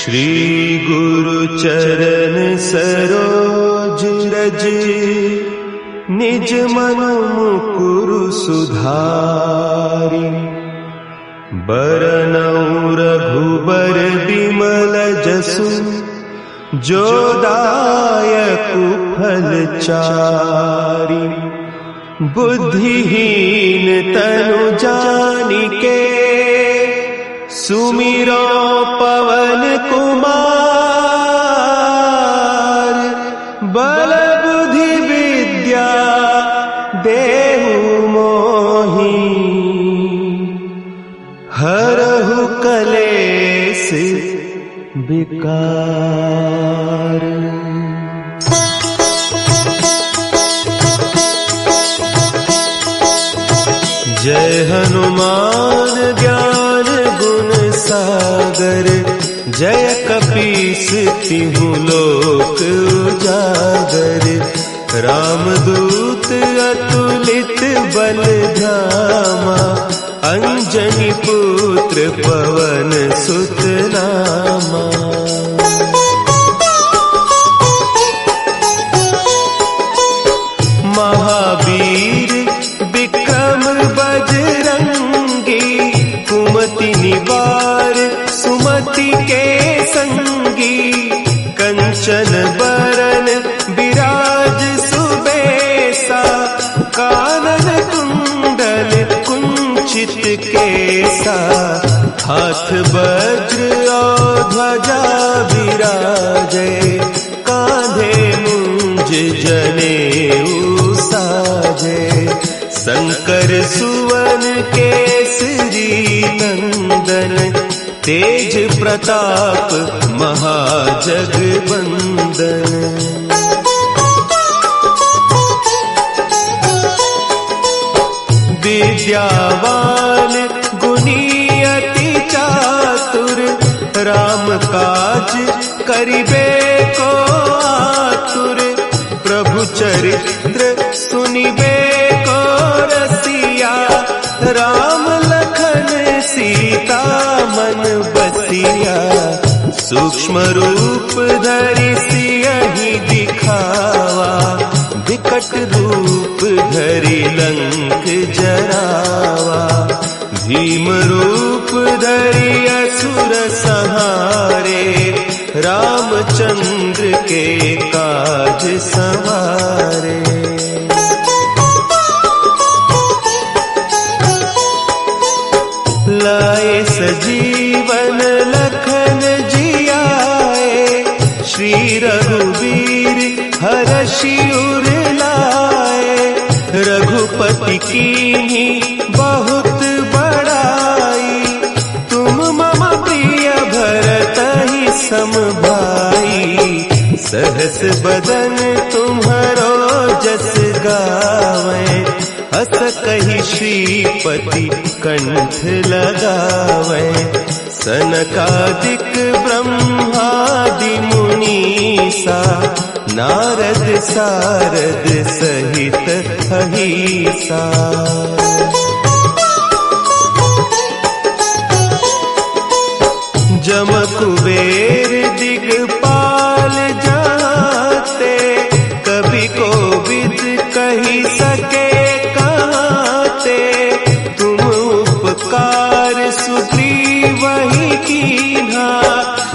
श्री गुरु चरण सरोज रज, निज मन मुकुरु सुधारि। बरनउँ रघुबर बिमल जसु, जो दायकु फल चारि। बुद्धिहीन तनु जानिके, सुमिरो पवन कुमार। बल बुद्धि विद्या देहु मोहि, हरहु कलेस विकार। जय हनुमान ज्ञान गुण सागर, जय कपीस तिहु लोक उजागर। रामदूत अतुलित बल धामा, अंजनी पुत्र पवन सुत नामा। महावीर विक्रम बजरंगी, कुमति निवार सुमति के संगी। कंचन बरन विराज सुबेसा, कानन कुंडल कुंचित केसा। हाथ वज्र और ध्वजा विराजे, कांधे मुंज जनेऊ साजे। शंकर सुवन केसरी नंदन, तेज प्रताप महाजगबंदन। विद्यावान गुणी अति चातुर, राम काज करिबे को आतुर। प्रभु चरित्र सुनिबे को रसिया, राम लखन सीता मन बसिया। सूक्ष्म रूप धरि सियहि दिखावा, विकट रूप धरि लंक जरावा। भीम रूप धरि असुर संहारे, रामचंद्र के काज संवारे। लाए सजीवन लखन जियाए, श्री रघुवीर हरषि उर लाए। रघुपति कीन्ही बहुत बड़ाई, तुम मम प्रिय भरतहि सम भाई। सहस बदन तुम्हरो जस गावें, हस कहि श्रीपति कंठ लगावें। सनकादिक ब्रह्मादि मुनीसा, नारद सारद सहित अहीसा। जम कुबेर दिगपाल जाते, कवि कोविद कहि सके कहते। तुम उपकार सुग्रीवहि कीन्हा,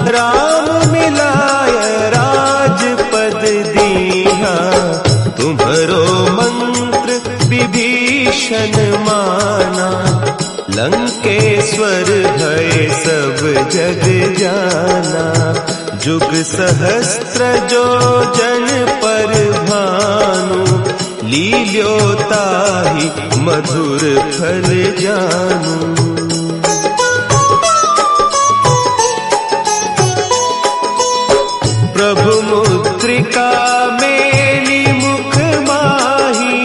राम मिलाय राजपद दीन्हा। तुम्हरो मंत्र विभीषण माना, लंकेश्वर भय सब जग जाना। जुग सहस्त्र जो जन पर भानु, लील्योताहि मधुर फल जानू। प्रभु मुद्रिका मेली मुख माही,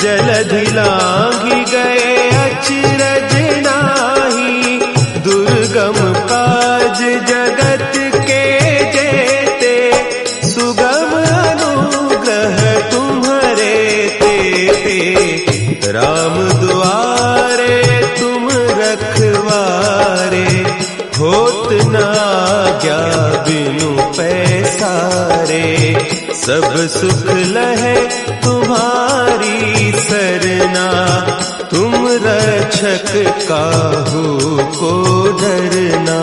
जलधि लांघि गए अचरज नाही। दुर्गम काज जगत के जेते, सुगम अनुग्रह तुम्हरे तेते। राम दुआरे तुम रखवारे, होत न आज्ञा बिनु पैसारे, सब सुख लहे तुम्हारी सरना, तुम रक्षक काहू को डरना।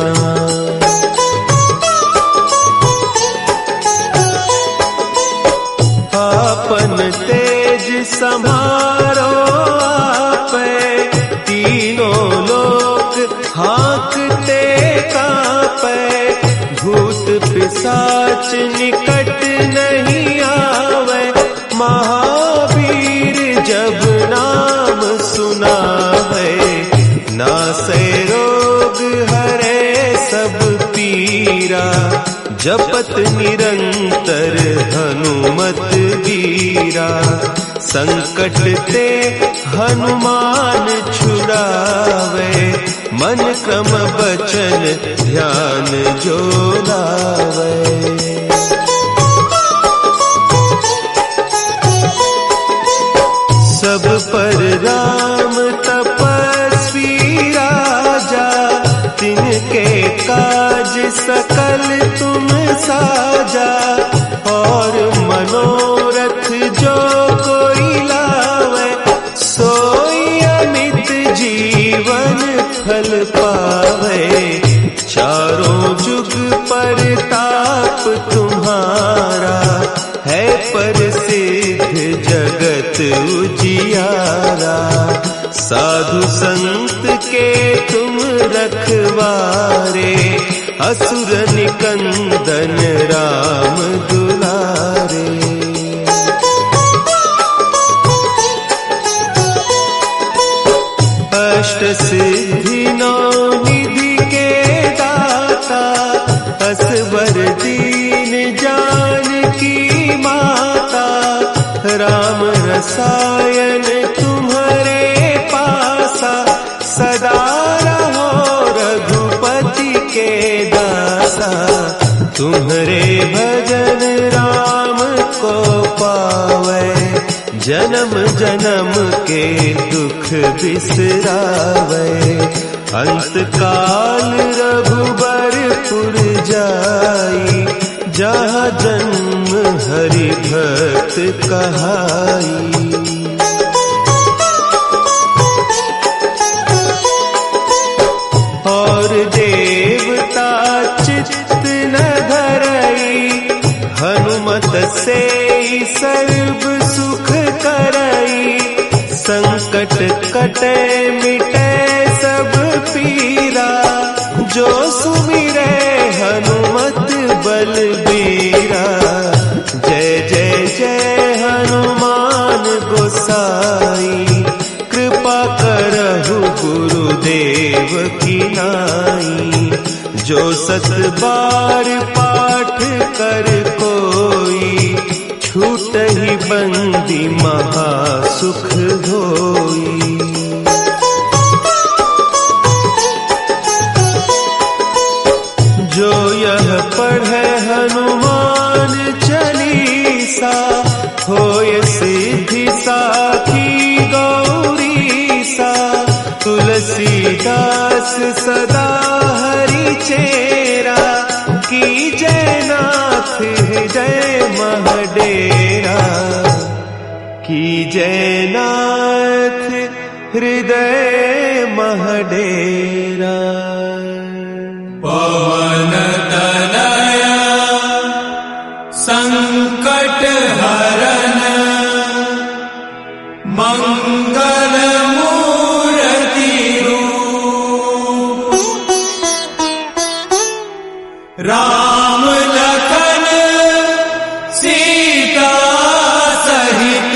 आपन तेज समारो आपे, तीनों लोक हाँकते कांपे, भूत पिशाच निकट नहीं आवे, महावीर जब नाम सुनावे, नासे रोग हरे सब पीरा, जपत निरंतर हनुमत वीरा, संकट ते हनुमान छुड़ावे, मन क्रम बचन ध्यान जो लावे। सब पर राम तपस्वी राजा, तिनके काज सकल तुम साजा, और मनोरथ जो कोई लावे, सोई अमित जीवन फल पावे, चारों जुग परताप तुम्हारा, है प्रसिद्ध जगत उजियारा, साधु संत के तुम रखवारे, असुर निकंदन राम दुलारे। अष्ट सिद्धि नौ निधि के दाता, असवर दीन जानकी माता, राम रसायन तुम्हारे पासा, सदा रहो रघुपति के दासा, तुम्हारे भजन राम को पावे, जन्म जन्म के दुख बिसरावे, अंत काल रघुबरपुर जाई, जहाँ जन्म हरि भक्त कहाई। और देवता चित्त न धरई, हनुमत से सर्व सुख करई, संकट कटे मिटे सब पीरा, जो सुमिरे हनुमत बलबीरा, जय जय जय हनुमान गोसाई, कृपा करहु गुरुदेव की नाई, जो सत बार पाठ कर कोई, छूट ही बंदी महा सुख होई। जो यह पढ़े हनुमान चालीसा, होय सिद्धि साखी गौरीसा, तुलसीदास सदा हरि चेरा, की जयनाथ हृदय महडेरा, की जयनाथ हृदय महडेरा। पवन तनया संकट हरन, मंगल मूर्ति रूप, राम लखन सीता सहित,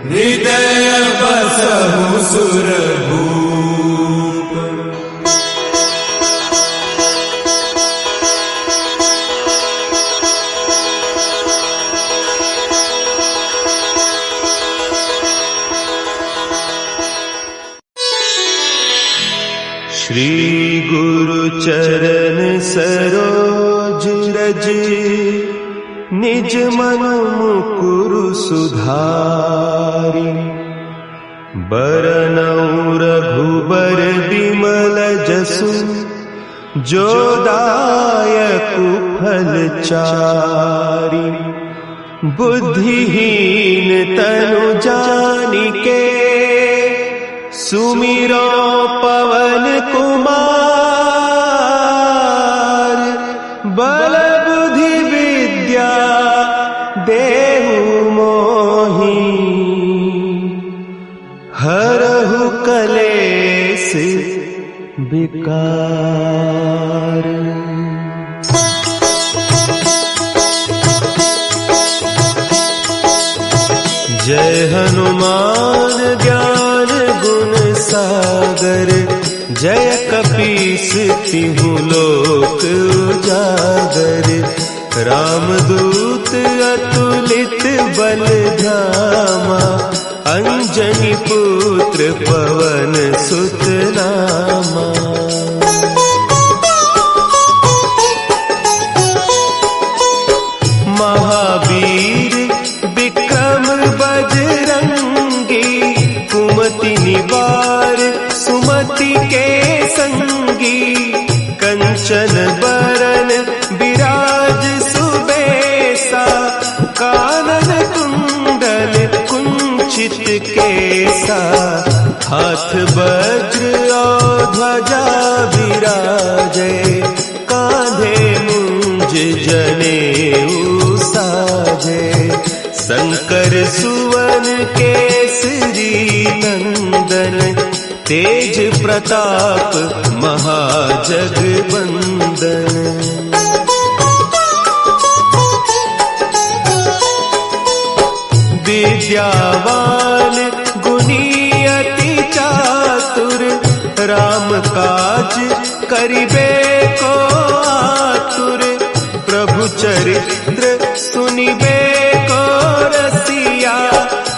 हृदय बसहु सुरभूप। श्री गुरु चरण सरोज रज, निज मन मुकुरु सुधारि, बरनउँ रघुबर बिमल जसु, जो दायक फलचारी। बुद्धिहीन तनु जानिके सुमिरो पवन कुमार। बल बुद्धि विद्या देहु मोहि हरहु कलेस विकार। जय हनुमान ज्ञान गुण सागर। जय कपीस तिहु लोक उजागर। रामदूत अतुलित बल धामा। अंजनी पुत्र पवन सुत नामा। महावीर विक्रम बजरंगी। कुमति निवार सुमति के संगी। कंचन बरन विराज सुबेसा। कानन कुंडल कुंचित केसा। हाथ वज्र और ध्वजा विराजे। कांधे मुंज जनेऊ साजे। शंकर सुवन केसरी नंदन। तेज प्रताप महाजगवंदन। विद्यावान गुणी अति चातुर। राम काज करिबे को आतुर। प्रभु चरित्र सुनिबे को रसिया।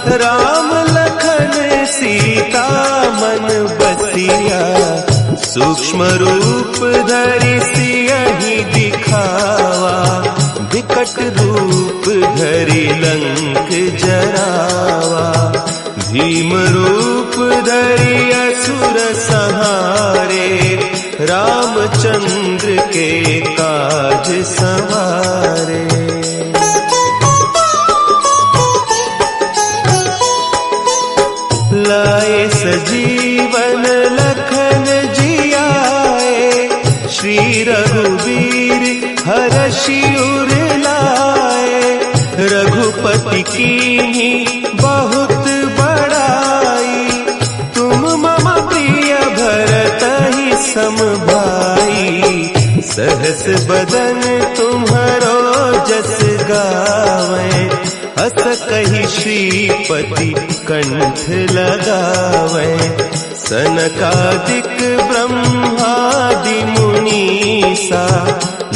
राम लखन सीता मन बसिया। सूक्ष्म रूप धरि सियहि दिखावा। विकट रूप धरि लंक जरावा। भीम रूप धरि असुर संहारे। रामचंद्र के काज संवारे। लाए सजीवन लखन जियाए। श्री रघुवीर हरषि उर लाए। रघुपति कीन्ही बहुत बड़ाई। तुम मम प्रिय भरतहि सम भाई। सहस बदन तुम्हरो जस गावें। हस कहि श्रीपति कंठ लगावें। सनकादिक ब्रह्मादि मुनीसा।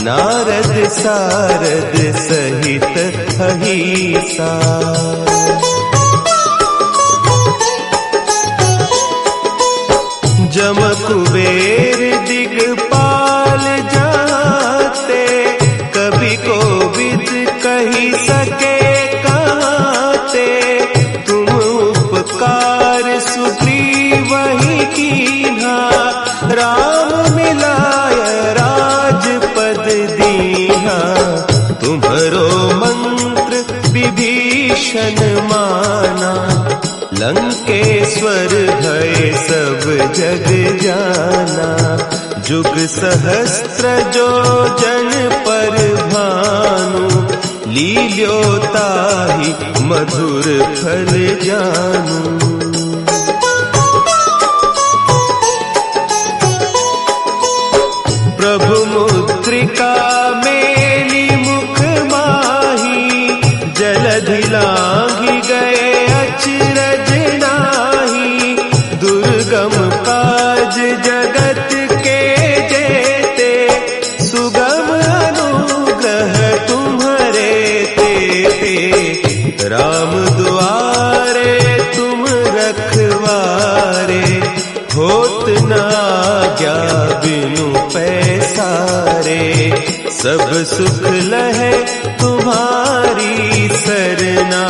नारद सारद सहित अहीसा। जम कुबेर दिगपाल जाते। कभी कोविद कही सके कहते। तुम उपकार सुग्रीवहि कीन्हा। राम मिलाय राजपद दीन्हा। तुम्हरो मंत्र विभीषण माना। लंकेश्वर भय सब जग जाना। जुग सहस्त्र जो जन पर भानु। लील्योताहि मधुर फल जानू। प्रभु मुद्रिका मेली मुख माही। जलधि लांघि गए अचरज नाही। दुर्गम काज जगत के जेते। सुगम अनुग्रह तुम्हरे तेते। राम दुआरे तुम रखवारे। होत न आज्ञा बिनु पैसारे। सब सुख लहे तुम्हारी सरना।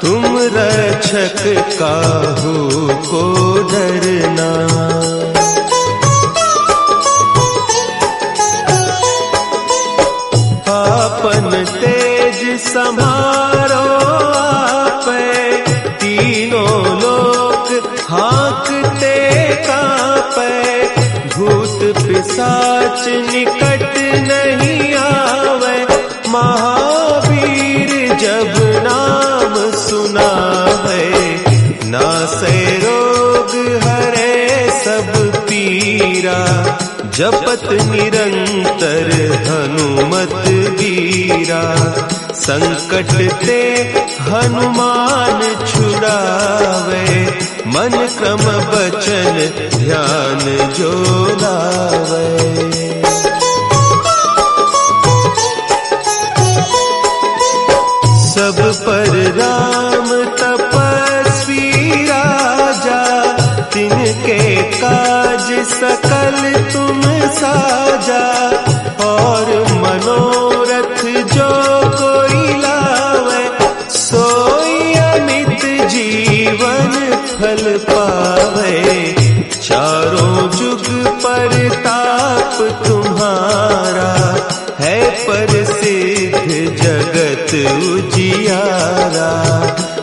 तुम रक्षक काहू को डरना। सम्हारो आपै, तीनों लोक हाँकते कांपै, भूत पिशाच निकट नहीं आवे, महावीर जब नाम सुनावे, नासै रोग हरे सब पीरा, जपत निरंतर हनुमत बीरा, संकट ते हनुमान छुड़ावे, मन क्रम बचन ध्यान जो लावे। सब पर राम तपस्वी राजा, तिनके काज सकल तुम साजा, और मनोरथ जो कोई लावे, सोई अमित जीवन फल पावे, चारों जुग परताप तुम्हारा, है प्रसिद्ध जगत उजियारा,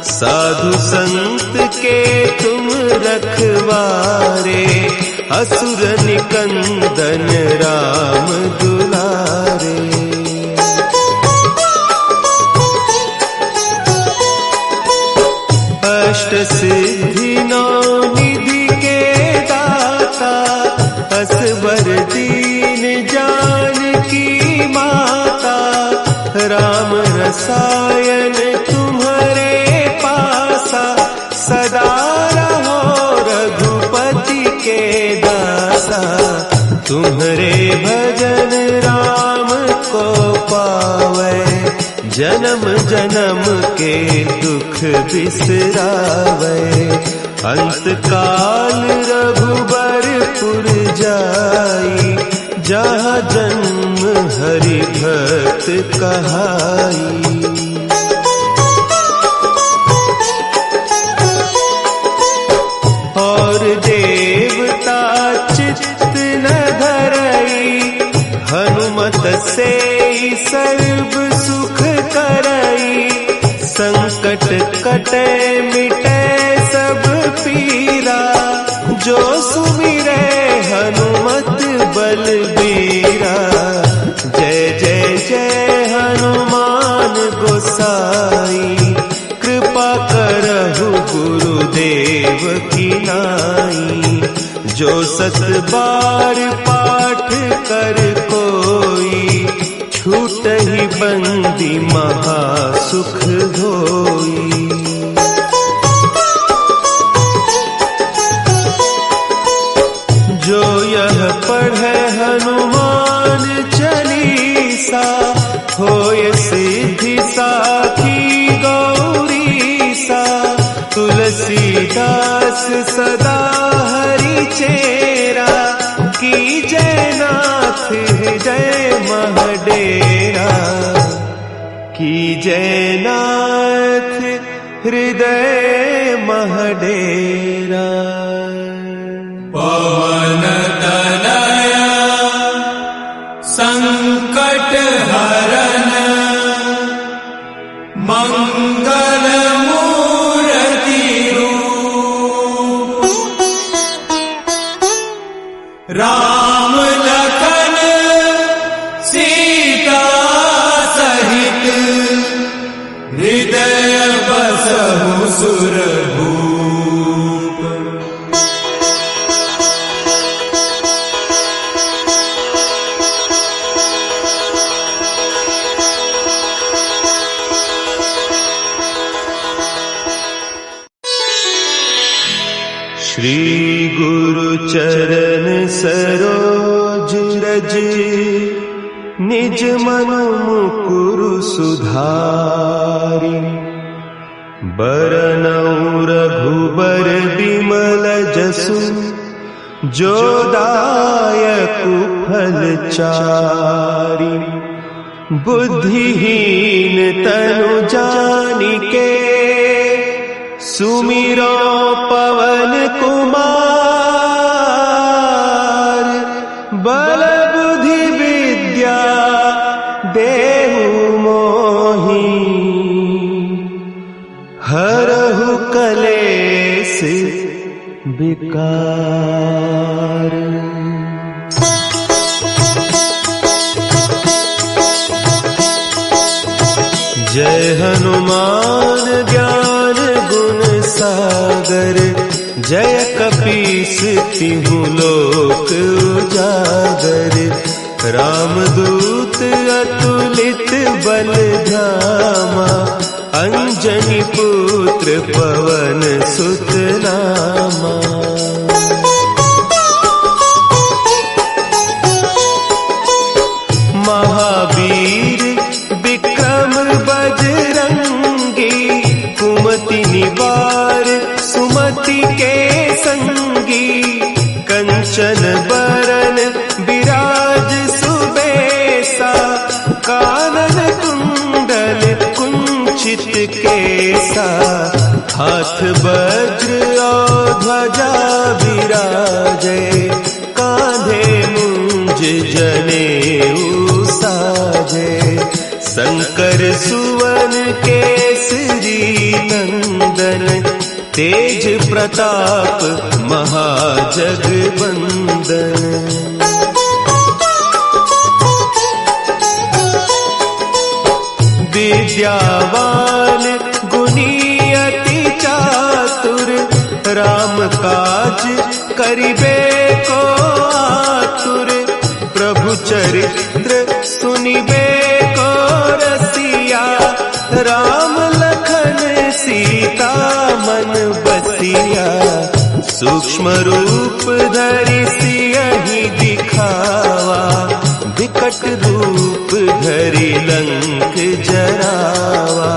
साधु संत के तुम रखवारे, असुर निकंदन राम दुलारे। अष्ट सिद्धि नौ निधि के दाता, असवर दीन जानकी माता, राम रसायन तुम्हारे पासा, सदा रहो रघुपति के दासा, तुम्हारे भजन राम को पावे, जन्म जन्म के दुख बिसरावे, अंत काल रघुबरपुर जाई, जहाँ जन्म हरि भक्त कहाई। और देवता चित्त न धरई, हनुमत से सर्व सुख करई, संकट कटे मिटे सब पीरा, जो सुमिरे हनुमत बलबीरा, जय जय जय हनुमान गोसाई, कृपा करहु गुरुदेव की नाई, जो सत बार पाठ कर कोई, छूटहि बंदी महा सुख होई। जो यह पढ़े हनुमान चालीसा, होय सिद्धि साखी गौरीसा, तुलसीदास सदा हरि चेरा, की जयनाथ हृदय महडेरा, की जयनाथ हृदय महडेरा। पवन तनया संकट हरन, मंगल मूर्ति रूप, राम लखन सीता सहित, हृदय बसहु सुरभूप। श्री गुरु चरण सरोज रज, निज मन मुकुरु सुधारि, बरनउँ रघुबर बिमल जसु, जो दायकु फल चारि, बुद्धिहीन तनु जानिके, सुमिरो पवन कुमार, बल बुद्धि विद्या देहु मोहि, कलेस विकार। जय हनुमान ज्ञान गुण सागर, जय कपीस तिहु लोक उजागर। रामदूत अतुलित बल धामा, अंजनी पुत्र पवन सुत नामा। महावीर विक्रम बजरंगी, कुमति निवार सुमति के संगी। कंचन बरन विराज सुबेसा, कानन कुंडल कुंचित केसा। हाथ वज्र और ध्वजा विराजे, कांधे मुंज जनेऊ साजे। शंकर सुवन केसरी नंदन, तेज प्रताप महाजगवंदन। विद्यावान गुणी अति चातुर, राम काज करिबे को आतुर। प्रभु चरित्र सुनिबे को रसिया, राम लखन सीता मन बसिया। सूक्ष्म रूप धरि सियहि दिखावा, विकट रूप धरि लंक जरावा।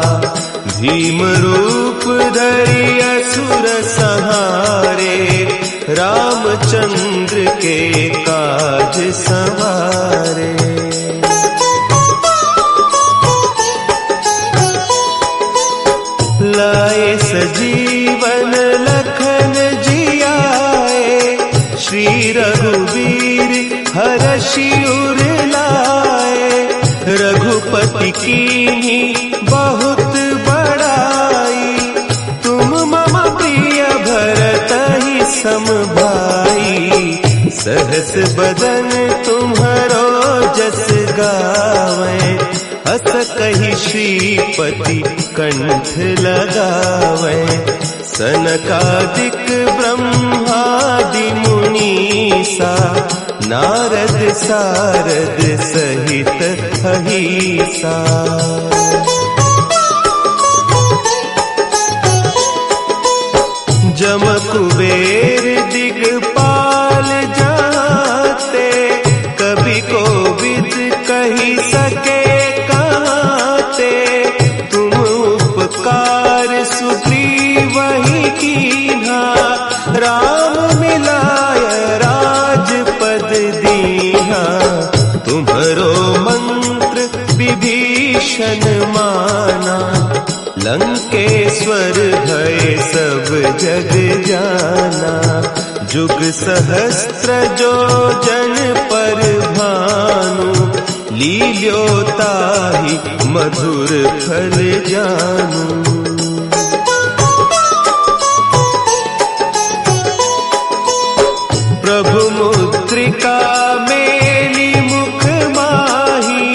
भीम रूप धरि असुर संहारे, रामचंद्र के काज संवारे। लाए सजीवन लखन जियाए, श्री रघुवीर हरषि उर लाए। रघुपति कीन्ही बहुत बड़ाई, तुम मम प्रिय भरतहि सम भाई। सहस बदन तुम्हरो जस गावें, अस कहि श्रीपति कंठ लगावें। सनकादिक ब्रह्मादि मुनीसा, नारद सारद सहित अहीसा। जम कुबेर दिगपाल जाते, कभी कोविद कही सके कहते। तुम उपकार सुग्रीवहि कीन्हा, राम मिलाय राजपद दीन्हा। तुम्हरो मंत्र विभीषण माना, लंकेश्वर भय सब जग जाना। जुग सहस्त्र जो जन पर भानु, लील्योताहि मधुर फल जानू। प्रभु मुद्रिका मेली मुख माही,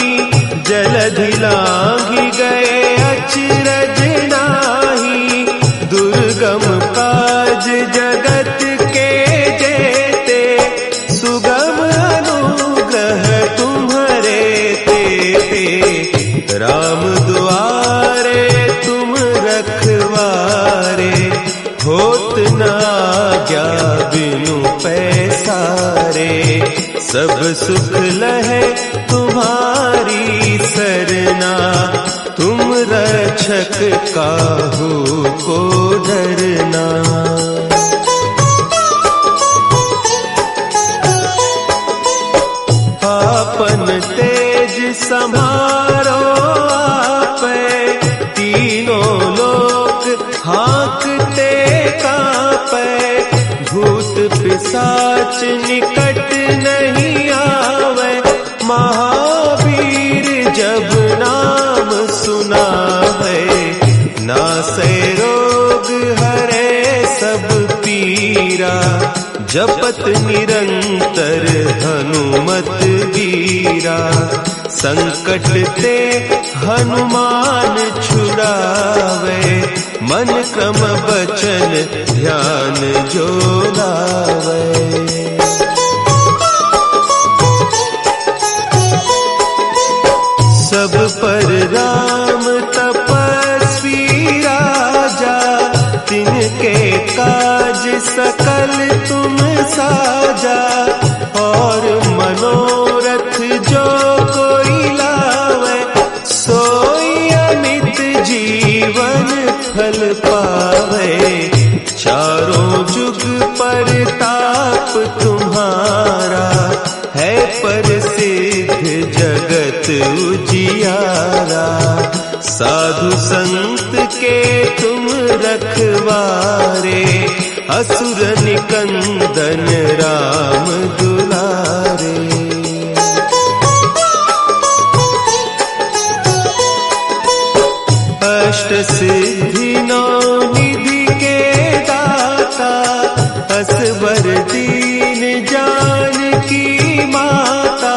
जलधि लांघि गए अचरज नाही। दुर्गम काज जगत के जेते, सुगम अनुग्रह तुम्हरे तेते। राम दुआरे तुम रखवारे, होत न आज्ञा बिनु पैसारे। सब सुख लहे तुम्हारी सरना, तुम रक्षक काहू को डरना। आपन तेज समारो आपे, तीनों लोक हाँकते कांपे। भूत पिशाच निकट नहीं आवे, महावीर जब नाम सुनावे। नासै रोग हरे जपत निरंतर हनुमत वीरा। संकट ते हनुमान छुड़ावे, मन क्रम बचन ध्यान जो लावे। सब पर राम तपस्वी राजा, तिनके काज सकल तुम साजा। और मनोरथ जो कोई लावे, सोई अमित जीवन फल पावे। चारों जुग परताप तुम्हारा, है प्रसिद्ध जगत उजियारा। साधु संत के तुम रखवारे, असुर निकंदन राम दुलारे। अष्ट सिद्धि नौ निधि के दाता, असवर दीन जानकी माता।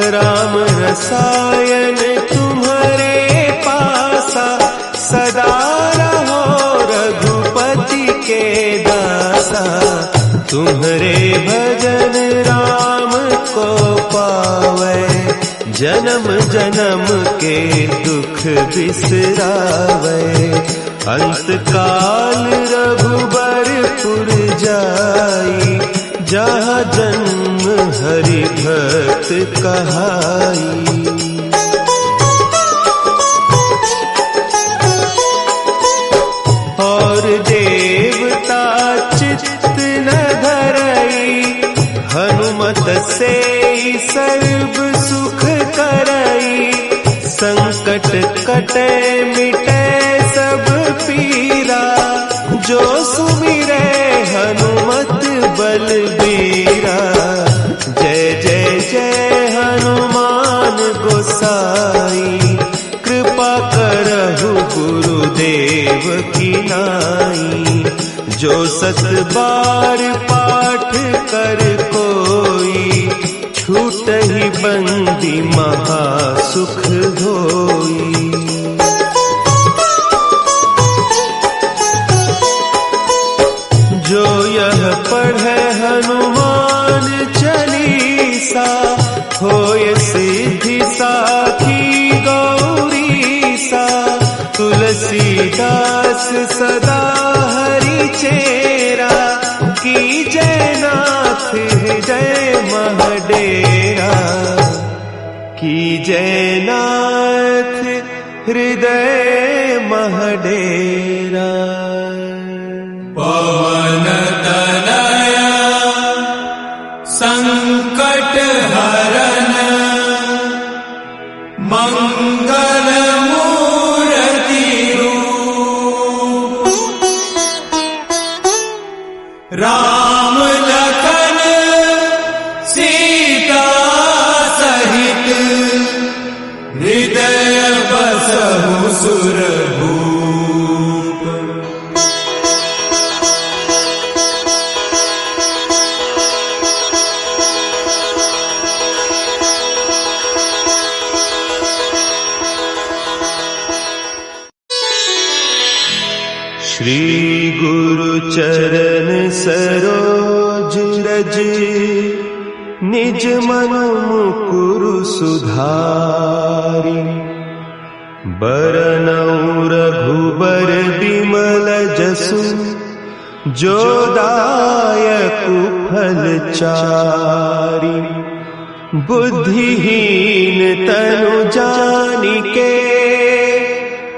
राम रसायन तुम्हारे पासा, सदा रहो रघुपति के दासा। तुम्हारे भजन राम को पावे, जन्म जन्म के दुख बिसरावे। अंत काल रघुबरपुर जाई, जहाँ जन्म हरि भक्त कहाई। और देवता चित्त न धरई, हनुमत से सर्व सुख करई। संकट कटे मिटे सब पीरा, जो सुमिरे हनुमत बलबीरा। जय जय जय हनुमान गोसाई, कृपा करहु गुरुदेव की नाई। जो सत बार पाठ कर कोई, छूटहि बंदी महा सुख होई। जो यह पढ़े हनुमान चालीसा, होय सिद्धि साखी गौरीसा। तुलसीदास सदा हरि चेरा, की जय नाथ हृदय महडेरा। की जय नाथ हृदय महडेरा। पवन तनया संकट हरन, मंगल मूर्ति रूप। राम लखन सीता सहित, हृदय बसहु सुरभूप। श्री गुरु चरण सरोज रज, निज मन मुकुरु सुधारि। बरनउँ रघुबर बिमल जसु, जो दायकु फल चारि। बुद्धिहीन तनु जानिके,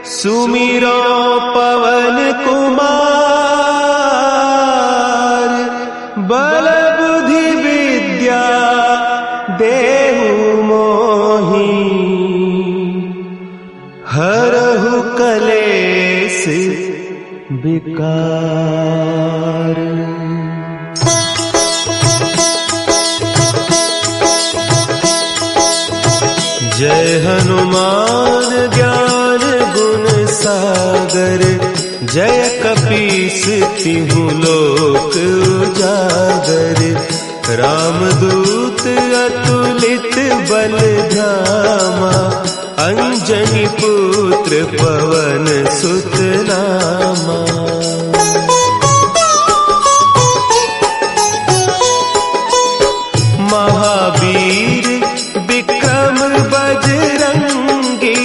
सुमिरो पवन कुमार। बल बुद्धि विद्या देहु मोहि, हरहु कलेस विकार। जय हनुमान ज्ञान गुण सागर, जय कपीस तिहु लोक उजागर। रामदूत अतुलित बल धामा, अंजनी पुत्र पवन सुत नामा। महावीर विक्रम बजरंगी,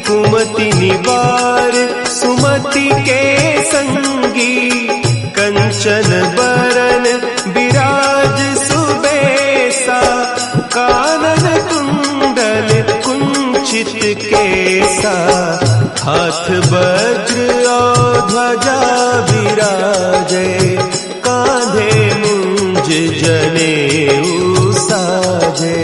कुमति निवार सुमति के संगी। कंचन बरन विराज सुबेसा, कानन कुंडल कुंचित केसा। हाथ वज्र और ध्वजा विराजे, कांधे मुंज जनेऊ साजे।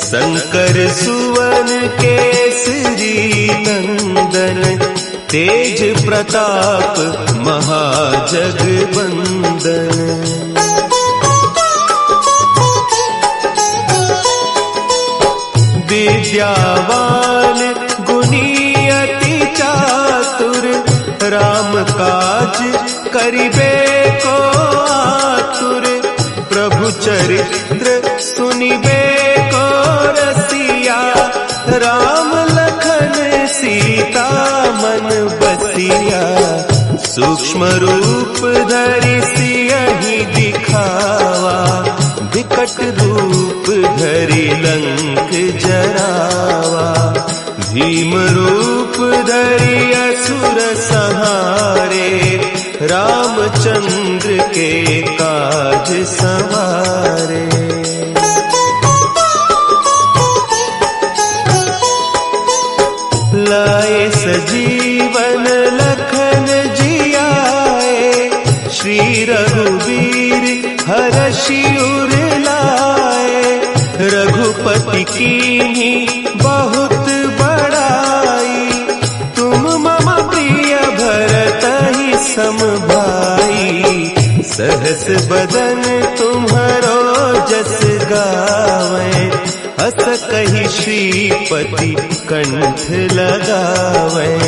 शंकर सुवन केसरी नंदन, तेज प्रताप महाजगबंदन। विद्यावान गुणी अति चातुर, राम काज करिबे को आतुर। प्रभु चरित्र सुनिबे को रसिया, राम लखन सीता मन बसिया। सूक्ष्म रूप धरि सियहि दिखावा, विकट रूप धरि लंक जरावा। भीम रूप धरि असुर संहारे, रामचंद्र के काज संवारे। लाए सजीवन लखन जियाए, श्री रघुवीर हरषि उर लाए। रघुपति कीन्ही बहुत बड़ाई, तुम मम प्रिय भरतहि सम भाई। सहस बदन तुम्हरो जस गावें, हस कहि श्रीपति कंठ लगावें।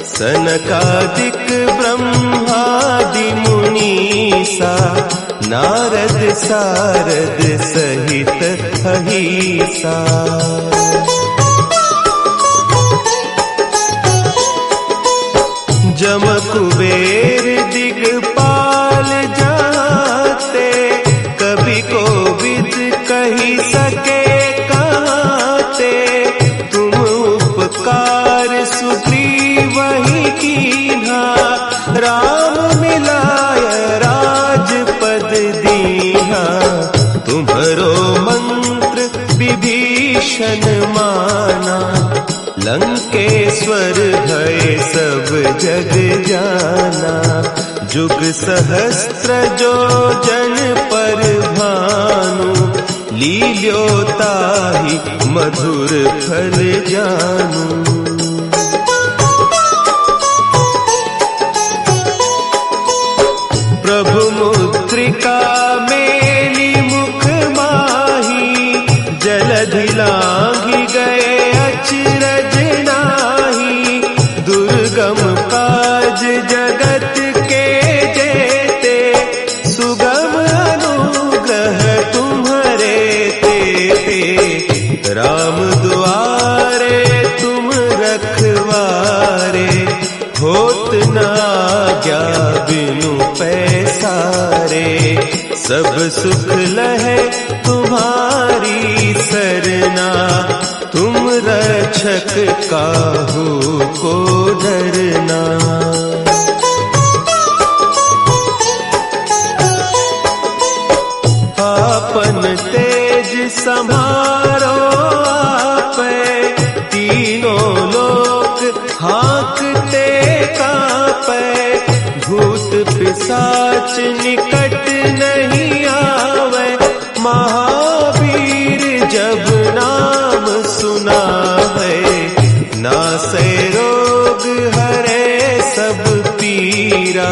सनकादिक ब्रह्मादि मुनीसा, नारद सारद सहित अहीसा। जम कुबेर दिगपाल जाते, कवि कोविद कही सके कहते। तुम उपकार सुग्रीवहि कीन्हा, राम मिलाय राजपद दीन्हा। तुम्हरो मंत्र विभीषण माना, लंकेश्वर भय सब जग जाना। जुग सहस्त्र जो जन पर भानु, लील्योताहि मधुर फल जानू। प्रभु मुद्रिका मेली मुख माही, जलधि लांघि गए अचरज नाही। दुर्गम काज जगत के जेते, सुगम अनुग्रह तुम्हारे तेते। राम दुआरे तुम रखवारे, होत न आज्ञा बिनु पैसारे। सब सुख लहे तुम्हारी सरना, तुम रक्षक काहू को डरना। आपन तेज संभारो आपे, तीनों लोक हाँकते कांपे। भूत पिशाच निकट नहीं आवे, महावीर जब नाम सुनावे। नासै रोग हरे सब पीरा,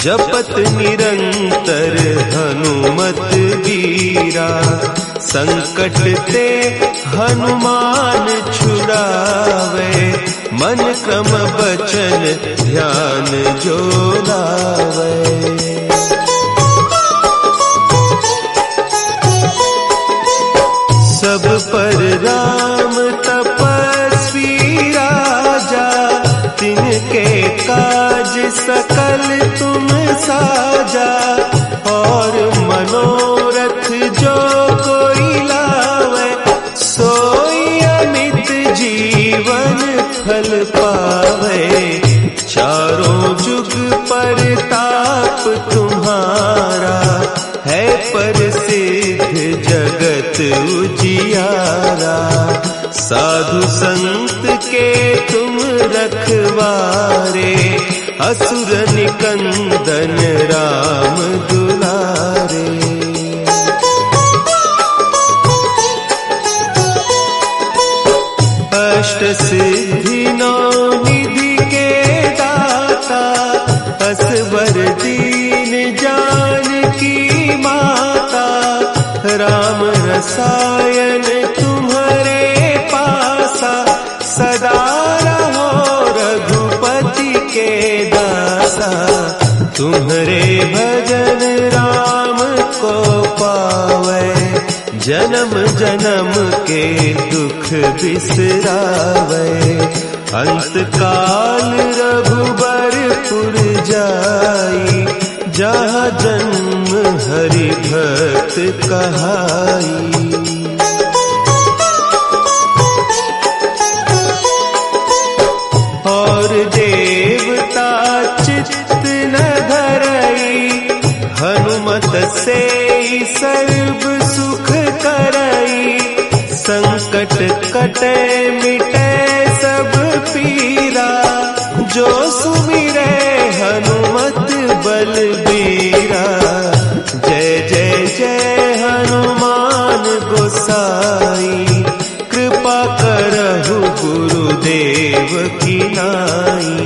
जपत निरंतर हनुमत वीरा। संकट ते हनुमान छुड़ावे, मन क्रम बचन ध्यान जो लावे। सब पर राम तपस्वी राजा, तिनके काज सकल तुम साजा। और मनोरथ जो कोई लावे, सोई अमित जीवन फल पावे। चारों जुग पर ताप तुम्हारा, है प्रसिद्ध जगत उजियारा। साधु संत के तुम रखवारे, असुर निकंदन राम दुलारे। अष्ट सिद्धि नौ निधि के दाता, असवर दीन जानकी माता। राम रसायन तुम्हारे पासा, सदा रहो रघुपति के दासा। तुम्हारे भजन राम को पावे, जन्म जन्म के दुख बिसरावे। अंत काल रघुबरपुर जाई, जहाँ जन्म हरि भक्त कहाई। और देवता चित्त न धरई, हनुमत से सर्व सुख करई। संकट कटे मिटे सब पीरा, जो सुमिरे हनुमत बलबीरा। जय जय जय हनुमान गोसाई, कृपा करहु गुरुदेव की नाई।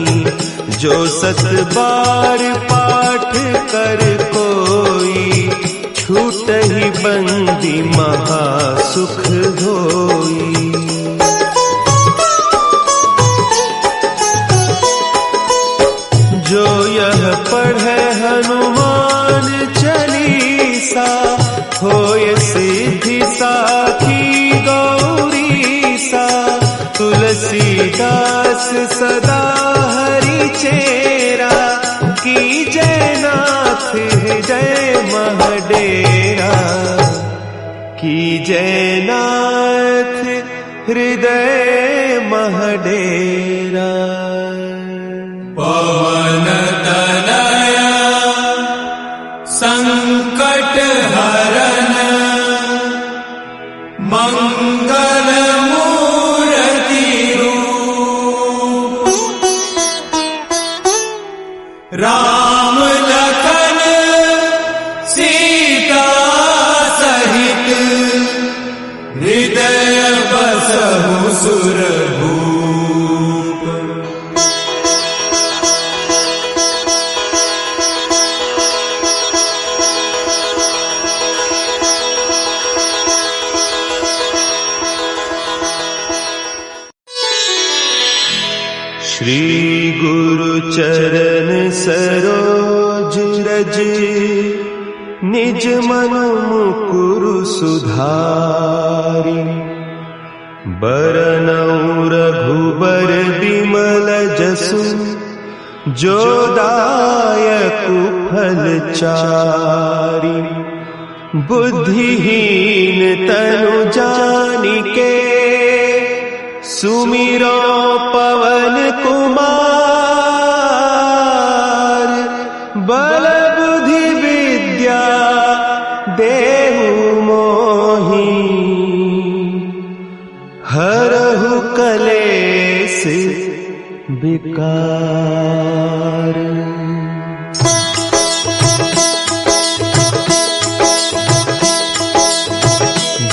जो सत बार पाठ कर कोई, छूटहि बंदी महासुख होई। जो यह पढ़े हनुमान चालीसा, होय सिद्धि साखी गौरीसा। तुलसीदास सदा हरि चेरा, की जय नाथ हृदय महडेरा। की जय नाथ हृदय महडेरा। पवन तनया संकट हरन, मंगल मूर्ति रूप। राम लखन सीता सहित, हृदय बसहु सुरभूप। श्री गुरु चरण सरोज रज, निज मन मुकुरु सुधारि। बरनउँ रघुबर बिमल जसु, जो दायकु फल चारि। बुद्धिहीन तनु जानिके, सुमिरो पवन कुमार। बल बुद्धि विद्या देहु मोहि, हरहु कलेस विकार।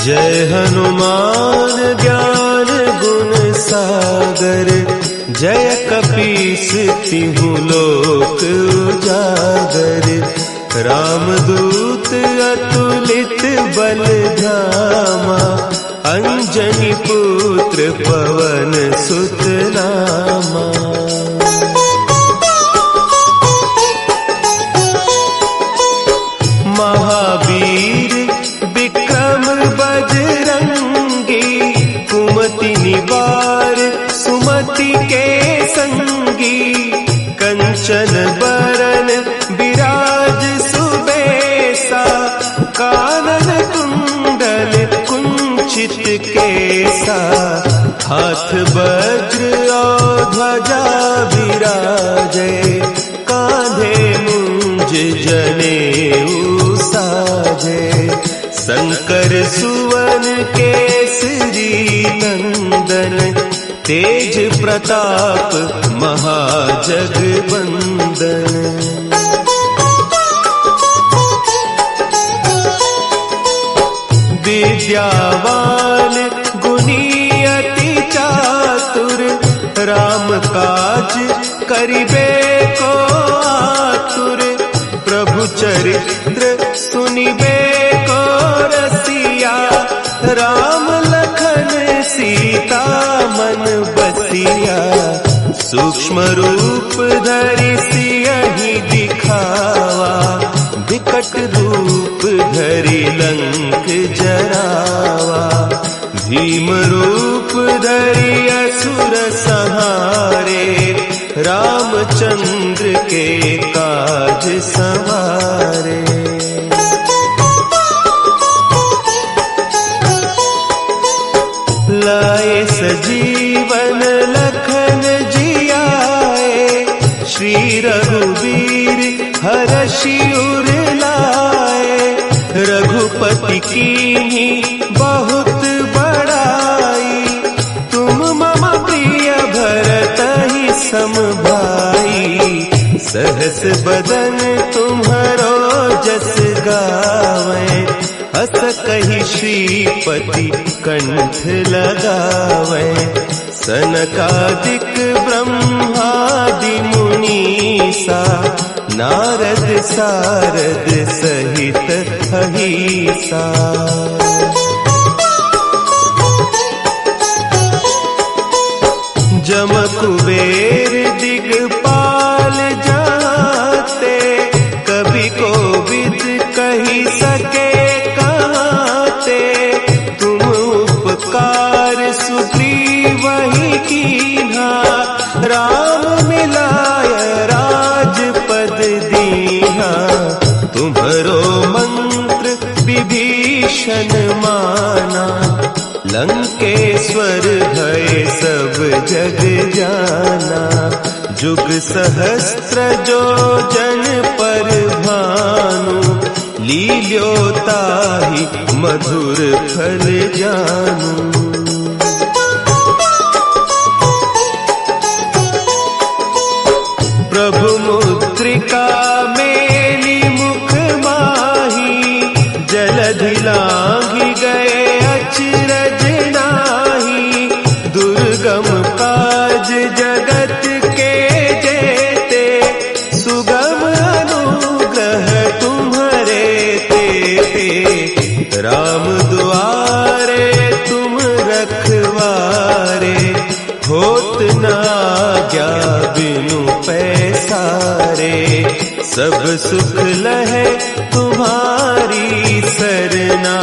जय हनुमान ज्ञान गुण सागर, जय कपीस तिहु लोक उजागर। रामदूत अतुलित बल धामा, अंजनी पुत्र पवन सुत नामा। महावीर विक्रम बजरंगी, कुमति निवार सुमति के संगी। कंचन बरन विराज सुबेसा, कानन कुंडल कुंचित केसा। हाथ वज्र और ध्वजा विराजे, कांधे मुंज जनेऊ साजे। शंकर सुवन केसरी नंदन, तेज प्रताप महाजगवंदन। विद्यावान गुणी अति चातुर, राम काज करिबे को आतुर। प्रभु चरित्र सुनिबे को रसिया, राम लखन सीता मन बसिया। सूक्ष्म रूप धरि सियहि दिखावा, विकट रूप धरि लंक जरावा। भीम रूप धरि असुर संहारे, रामचंद्र के काज संवारे। लाए सजीवन लखन जियाए, श्री रघुवीर हरषि उर लाए। रघुपति कीन्ही बहुत बड़ाई, तुम मम प्रिय भरतहि सम भाई। सहस बदन तुम्हरो जस गावें, हस कहि श्रीपति कंठ लगावें। सनकादिक ब्रह्मादि मुनीसा, नारद सारद सहित अहीसा। जम कुबेर दिगपाल जाते, कभी कोविद कही सके कहते। तुम उपकार सुग्रीवहि कीन्हा, राम मिलाय राजपद दीन्हा। तुम्हरो मंत्र विभीषण माना, लंकेश्वर भय सब जग जाना। जुग सहस्त्र जो जन पर भानु, लील्यो ताहि मधुर फल जानू। प्रभु मुद्रिका मेली मुख माही, जलधि लांघि गए अचरज नाही। दुर्गम काज जगत के जेते, सुगम अनुग्रह तुम्हरे तेते। राम दुआरे तुम रखवारे, होत न आज्ञा बिनु पैसारे। सब सुख लहे तुम्हारी सरना,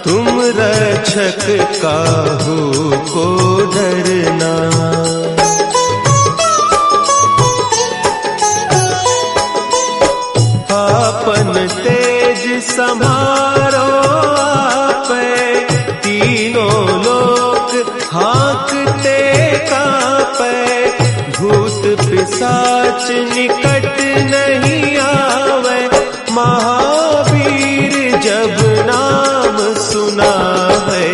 तुम रक्षक काहू को डरना। आपन तेज समारो आपै, तीनों लोक हाँकते कांपै। भूत पिशाच निकट नहीं आवे, महावीर जब नाम सुनावे।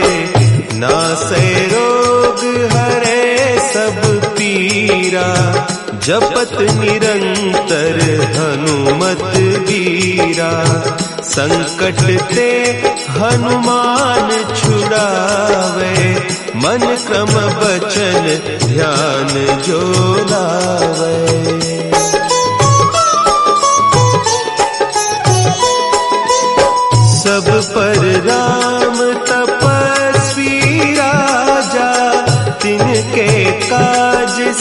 नासै रोग हरे सब पीरा, जपत निरंतर हनुमत बीरा। संकट ते हनुमान छुड़ावे, मन क्रम बचन ध्यान जो लावे। सब पर राम तपस्वी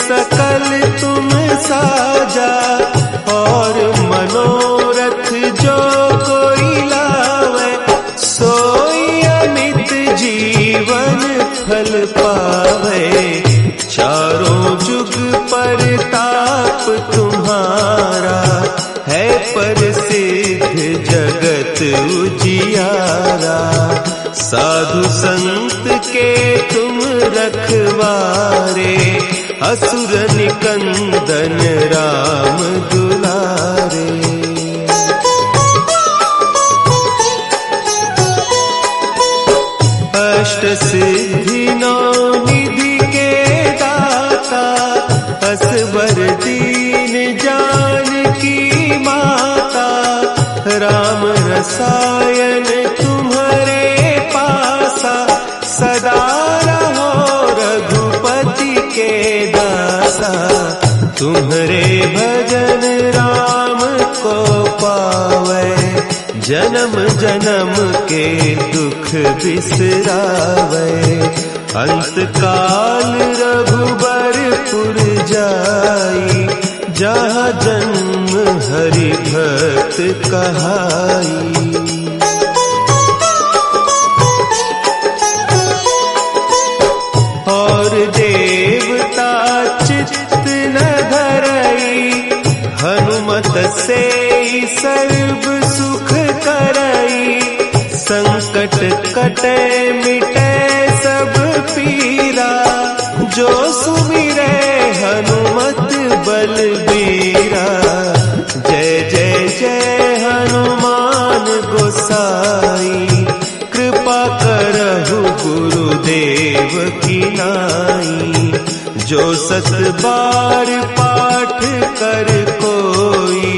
सकल तुम साजा, और मनोरथ जो कोई लावे, सोई अमित जीवन फल पावे। चारों जुग पर ताप तुम्हारा, है प्रसिद्ध जगत उजियारा। साधु संत के तुम रखवारे, असुर निकंदन राम दुलारे। अष्ट सिद्धि नौ निधि के दाता, असबर दीन जानकी माता। राम रसायन तुम्हारे पासा, सदा रहो रघुपति के दासा। तुम्हारे भजन राम को पावे, जन्म जन्म के दुख बिसरावे। अंत काल रघुबरपुर जाई, जहाँ जन्म हरि भक्त कहाई। और देवता चित्त न धरई, हनुमत से सर्व सुख करई। संकट कटे मिटे सब पीरा, जो सुमिरे हनुमत बलबीरा। जय जय जय हनुमान गोसाई, कृपा करहु गुरुदेव की नाई। जो सत बार पाठ कर कोई,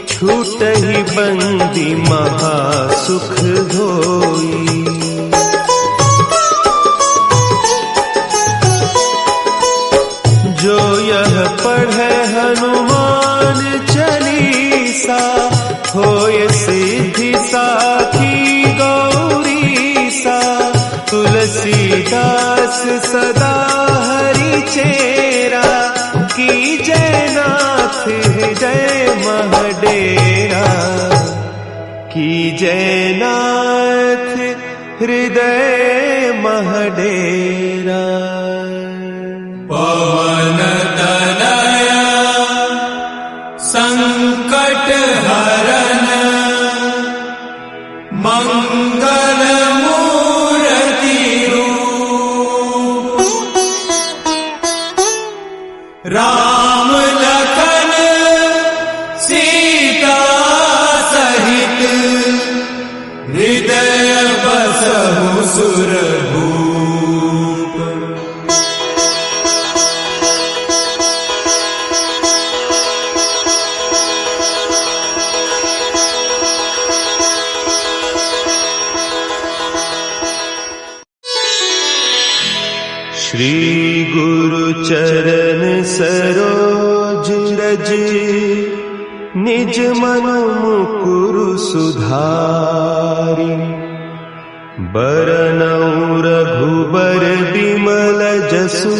छूटहि बंदी महासुख होई। जो यह पढ़े हनुमान चालीसा, होय सिद्धि साखी गौरीसा। तुलसीदास सदा हरि चेरा, की जयनाथ हृदय महडेरा। की जयनाथ हृदय महडेरा। पवन तनया संकट हरन, मंगल मूर्ति रूप। राम लखन सीता सहित, हृदय बसहु सुरभूप। श्री गुरु चरण सरोज रज, निज मनु मुकुरु सुधारि। बरनउँ रघुबर बिमल जसु,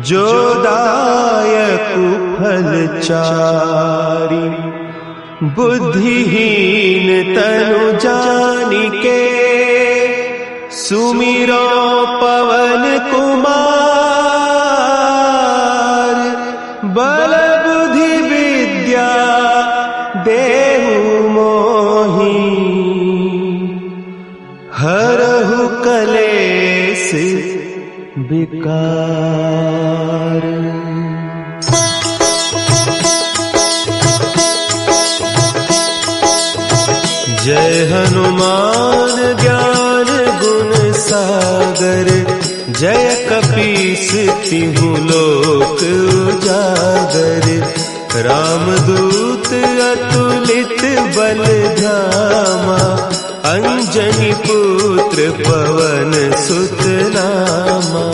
जो दायकु फल चारि। बुद्धिहीन तनु जानिके, सुमिरो पवन कुमार। बल बुद्धि विद्या देहु मोहि, हरहु कलेस विकार। जय हनुमान ज्ञान गुण सागर, जय कपीस तिहु लोक उजागर। रामदूत अतुलित बल धामा, अंजनी पुत्र पवन सुत नामा।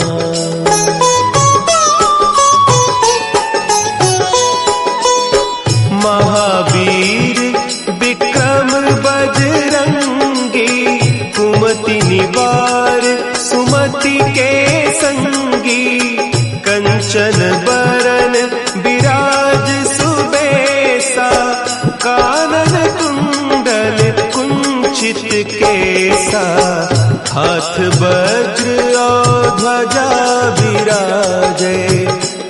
महावीर विक्रम बजरंगी, कुमति निवार सुमति के संगी। कंचन कंचन बरन विराज सुबेसा, कानन कुंडल कुंचित केसा, हाथ वज्र और ध्वजा विराजे,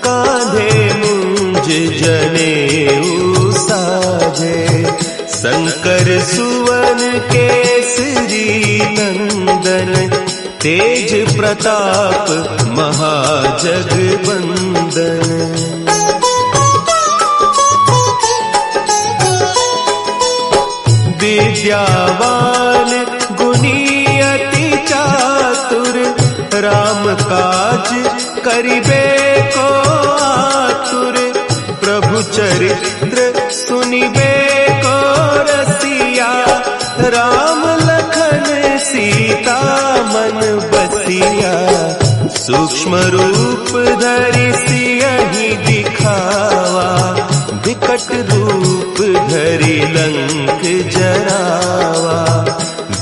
कांधे मुंज जनेऊ साजे, शंकर सुवन केसरी नंदन, तेज प्रताप महाजगबंदन। विद्यावान गुणी अति चातुर, राम काज करिबे को आतुर, प्रभु चरित्र सुनिबे को रसिया, राम लखन सीता मन बसिया, सूक्ष्म रूप धरि सियहि दिखावा, विकट रूप धरि लंक जरावा,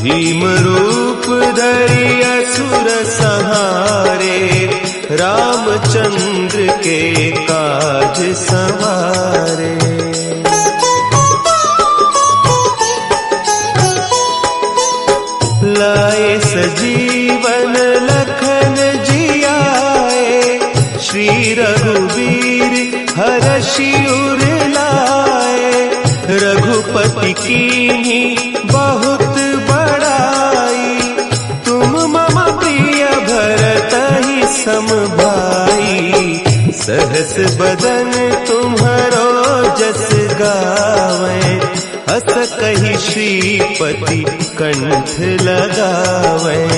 भीम रूप धरि असुर संहारे, रामचंद्र के काज संवारे। लाए सजीवन लखन जियाए, श्री रघुवीर हरषि उर लाए, रघुपति कीन्ही बहुत बड़ाई, तुम मम प्रिय भरतहि सम भाई, सहस बदन तुम्हरो जस गावें, हस कहि श्रीपति कंठ लगावें,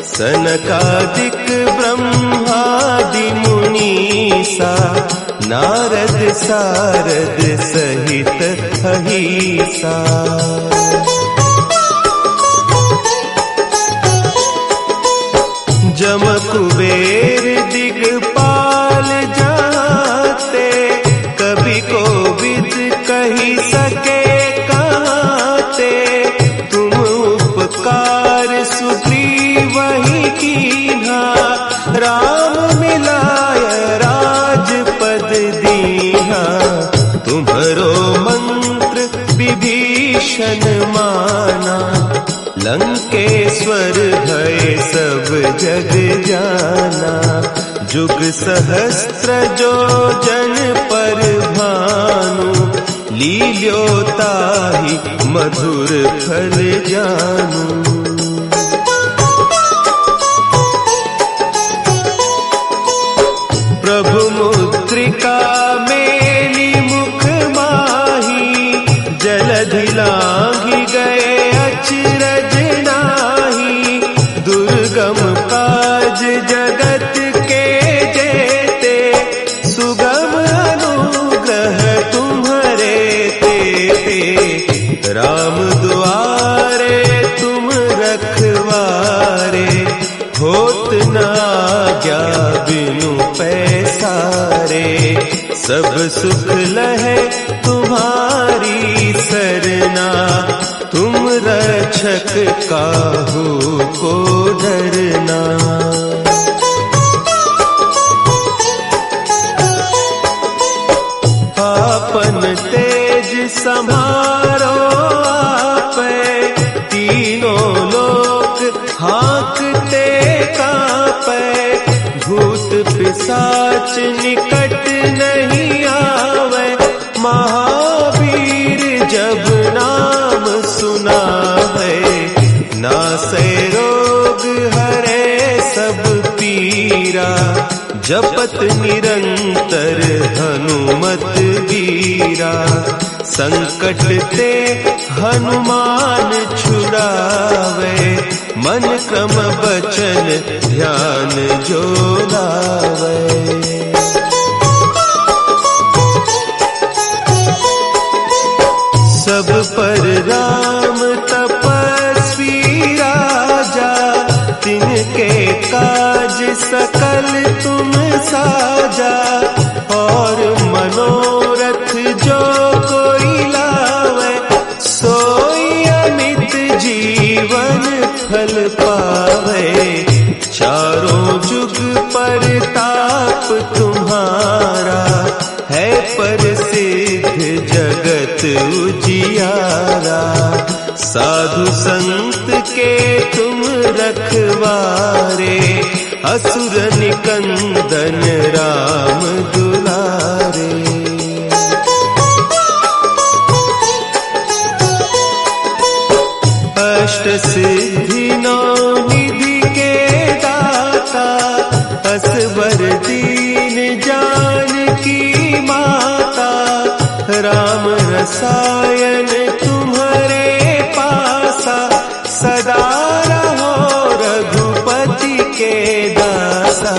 सनकादिक ब्रह्मादि मुनीसा, नारद सारद सहित अहीसा। जम कुबेर दिगपाल जाते, कभी कोविद कही सके कहते, तुम उपकार सुग्रीवहि कीन्हा, राम मिलाय राजपद दीन्हा, तुम्हरो मंत्र विभीषण माना, लंकेश्वर भय सब जग जाना, जुग सहस्त्र जो जन पर भानु, लील्योताहि मधुर फल जानू। प्रभु मुद्रिका मेली मुख माही, जलधि लांघि गए अचरज नाही, दुर्गम काज जगत के जेते, सुगम अनुग्रह तुम्हरे तेते, राम दुआरे तुम रखवारे, होत न आज्ञा बिनु पैसारे, सब सुख लहे तुम्हारी सरना, तुम रक्षक काहू को डरना। आपन तेज समारो आपै, तीनों लोक हाँकते कांपै, भूत पिशाच निकट नहीं आवे, महावीर जब नाम सुनावे, नासै रोग हरे सब पीरा, जपत निरंतर हनुमत वीरा, संकट ते हनुमान छुड़ावे, मन क्रम बचन ध्यान जो लावे। सब पर राम तपस्वी राजा, तिनके काज सकल तुम साजा, और मनोरथ जो कोई लावे, सोई अमित जीवन फल पावे, चारों जुग परताप तुम्हारा, असुर निकंदन राम दुलारे। अष्ट सिद्धि नौ निधि के दाता, असबर दीन जानकी माता, राम रसायन तुम्हारे पासा, सदा रहो रघुपति के दासा।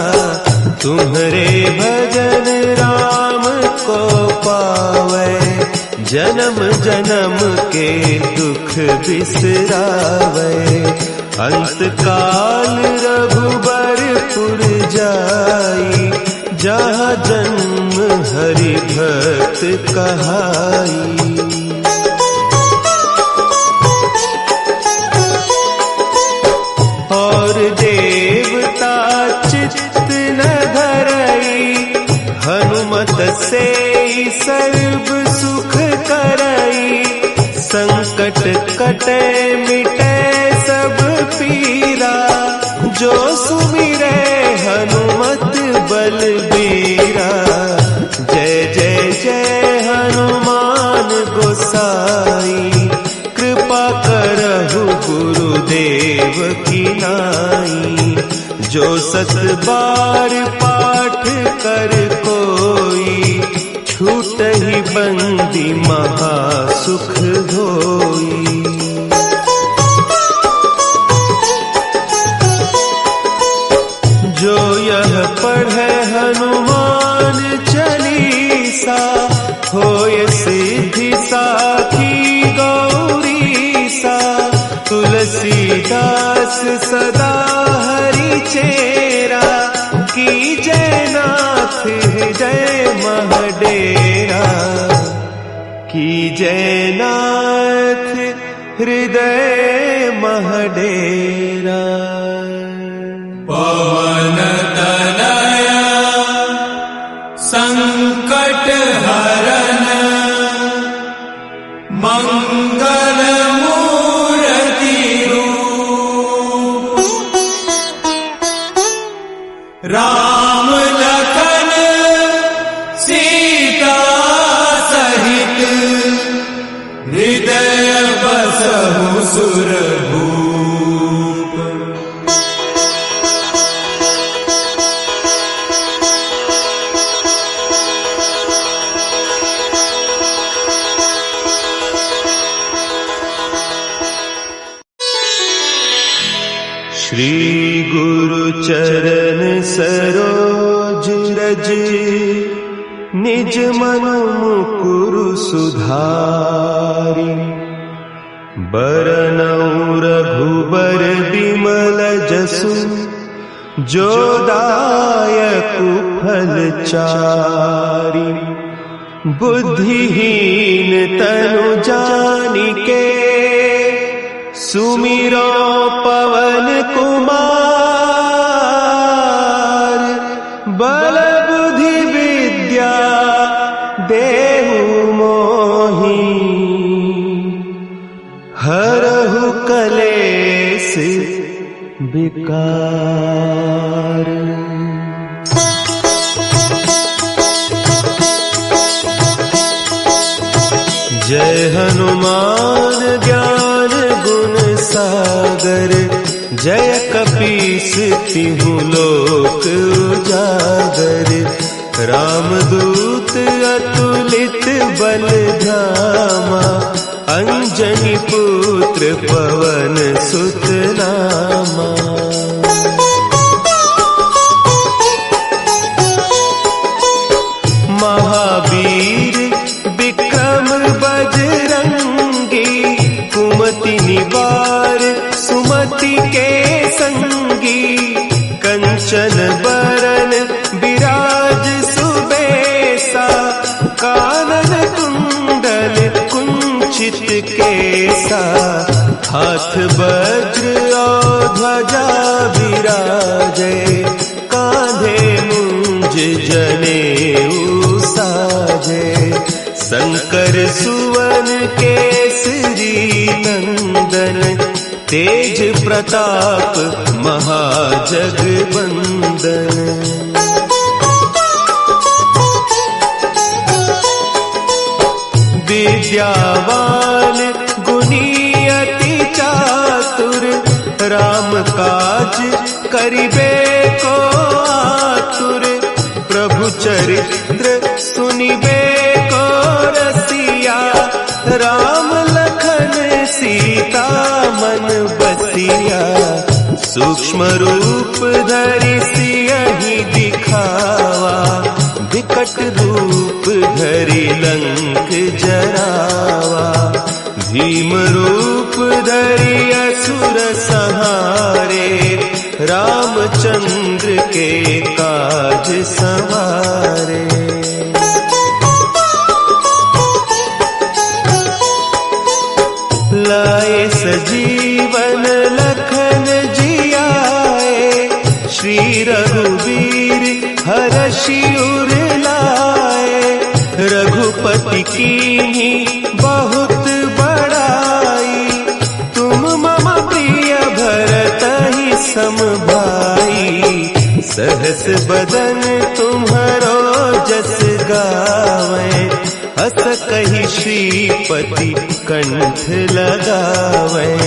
तुम्हारे भजन राम को पावे, जन्म जन्म के दुख बिसरावे। अंत काल रघुबरपुर जाई, जहाँ जन्म हरि भक्त कहाई। और देवता चित्त न धरई, हनुमत से सर्व सुख करई। संकट कटे मिटे सब पीरा, जो सुमिरे हनुमत बलबीरा। जय जय जय हनुमान गोसाई, कृपा करहु गुरुदेव की नाई। जो सत बार पाठ कर कोई, छूटहि बंदी महा सुख होई। जो यह पढ़े हनुमान चालीसा, होय सिद्धि साखी गौरीसा। तुलसीदास सदा हरि चेरा, की जयनाथ हृदय महडेरा। की जयनाथ हृदय महडेरा। पवन तनया संकट हरन, मंगल मूर्ति रूप। राम लखन सीता सहित, हृदय बसहु सुरभूप। श्री गुरु चरण सरोज रज, निज मनु मुकुरु सुधारि। बरनउँ रघुबर बिमल जसु, जो दायकु फल चारि। बुद्धिहीन तनु जानिके, सुमिरो पवन कुमार। बल बुद्धि विद्या देहु मोहि, हरहु कलेस विकार। जय हनुमान ज्ञान गुण सागर, जय कपीस तिहु लोक उजागर। रामदूत अतुलित बल धामा, अंजनी पुत्र पवन सुत नामा। महावीर विक्रम बजरंगी, कुमति निवार सुमति के संगी। कंचन बरन विराज सुबेसा, कानन कुंडल कुंचित केसा। हाथ वज्र और ध्वजा विराजे, कांधे मुंज जनेऊ साजे। संकर सुवन केसरी नंदन, तेज प्रताप महाजगबंदन। विद्यावान गुणी अति चातुर, राम काज करिबे को आतुर। प्रभु चरित्र सुनिबे को रसिया, राम लखन सीता मन बसिया। सूक्ष्म रूप धरि सियहि दिखावा, विकट रूप धरि लंक जरावा। भीम रूप धरि असुर संहारे, रामचंद्र के काज संवारे। लाए सजीवन लखन जियाए, श्री रघुवीर हरषि उर लाए। रघुपति कीन्ही बहुत बड़ाई, तुम मम प्रिय भरतहि सम भाई। सहस बदन तुम्हरो जस गावें, हस कहि श्रीपति कंठ लगावें।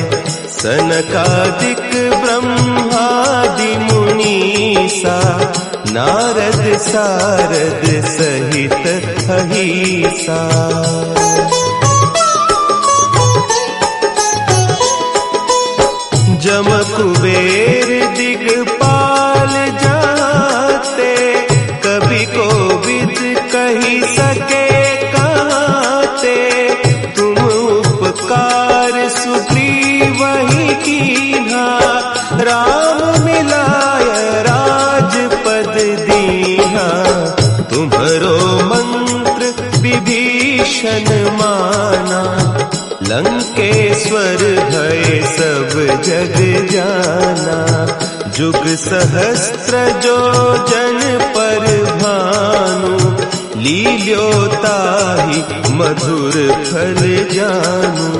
सनकादिक ब्रह्मादि मुनीसा, नारद सारद सहित अहीसा। जम कुबेर दिगपाल जाते, कवि कोविद कहि सके कहते। तुम उपकार सुग्रीवहि कीन्हा, राम मिलाय राजपद दीन्हा। तुम्हरो मंत्र विभीषण माना, लंकेश्वर भय सब जग जाना। जुग सहस्त्र जो जन पर भानु, लील्योताहि मधुर फल जानू।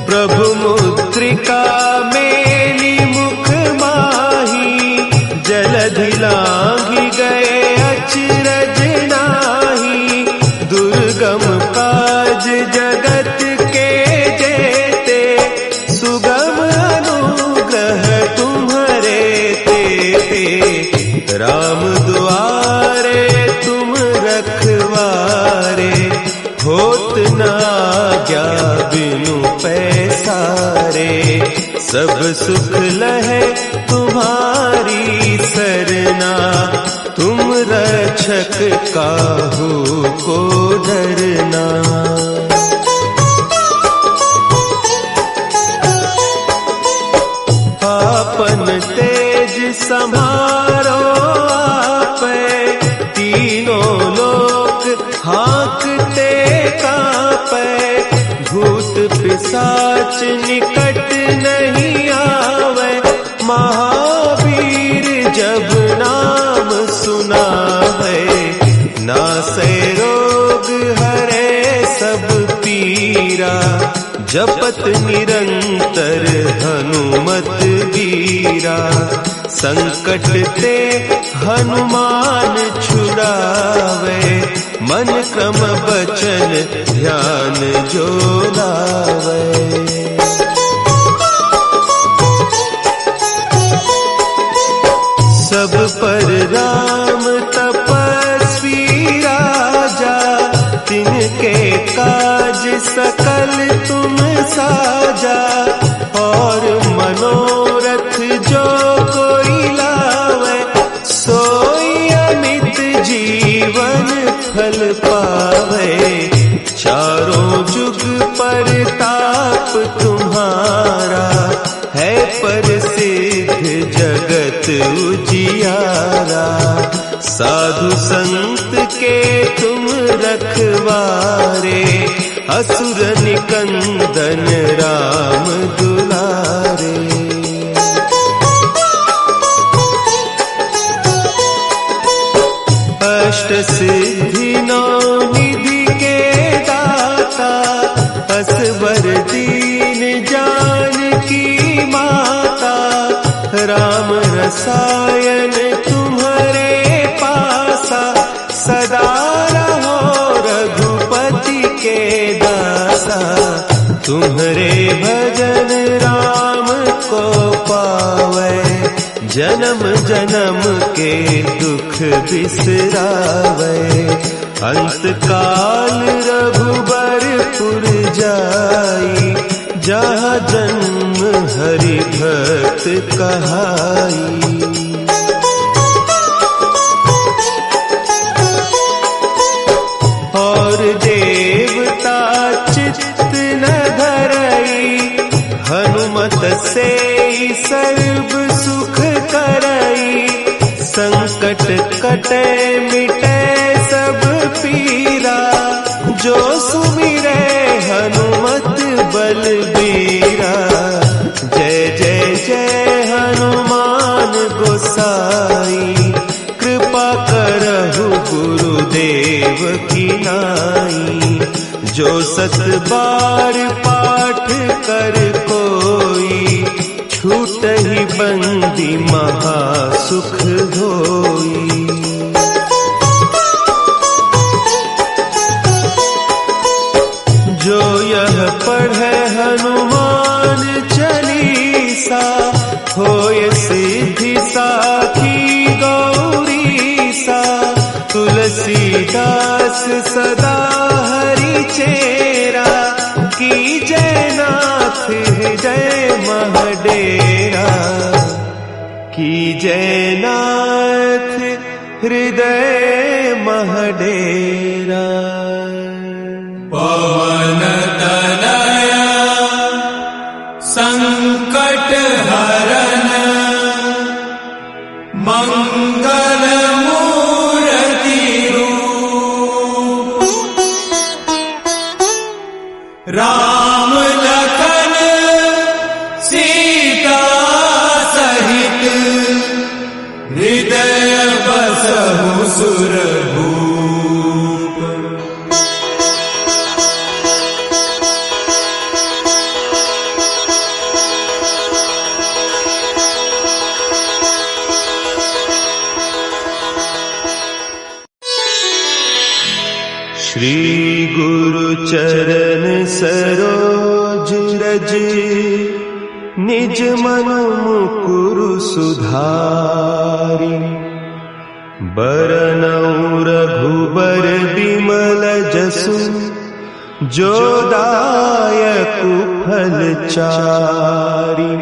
प्रभु मुद्रिका मेली मुख माही, जलधि लांघि गए अचरज नाही। दुर्गम काज जगत के जेते, सुगम अनुग्रह तुम्हरे तेते। राम दुआरे तुम रखवारे, होत न आज्ञा बिनु पैसारे। सब सुख लहे तुम्हारी सरना, तुम रक्षक काहू को डरना। आपन तेज समारो आपे, तीनों लोक हाँकते कापे। भूत पिशाच निकट नहीं आवे, महावीर जब नाम सुनावे। नासै रोग हरे सब पीरा, जपत निरंतर हनुमत बीरा। संकट ते हनुमान छुड़ावे, मन क्रम बचन ध्यान जो लावे। सब पर राम तपस्वी राजा, तिनके काज सकल तुम साजा। और मनोरथ जो कोई लावे, सोई अमित जीवन फल पावे। चारों जुग परताप तुम्हारा, है प्रसिद्ध जगत उजियारा। साधु संत के तुम रखवारे, असुर निकंदन राम दुलारे। अष्ट सिद्धि नौ निधि के रसायन तुम्हारे पासा, सदा रहो रघुपति के दासा। तुम्हारे भजन राम को पावे, जन्म जन्म के दुख बिसरावे। अंत काल रघुबरपुर जाई, जहाँ जन्म हरि भक्त कहाई। और देवता चित्त न धरई, हनुमत से सर्व सुख करई। संकट कटे मिटे सब पीरा, जो सुमिरे हनुमत बलबीरा। जय जय जय हनुमान गोसाई, कृपा करहु गुरुदेव की नाई। जो सत बार पाठ कर कोई, छूटहि बंदी महासुख होई। जो यह पढ़े हनुमान चालीसा, होय सिद्धि साखी गौरीसा। तुलसीदास सदा हरि चेरा, की जयनाथ हृदय महडेरा। की जयनाथ हृदय महडेरा। पवन तनया संकट हरन, मंगल मूर्ति रूप। राम लखन सीता सहित, हृदय बसहु सुरभूप। श्री गुरु चरण सरोज रज, निज मन मुकुरु सुधारि। बरनउँ रघुबर बिमल जसु, जो दायकु फल चारि।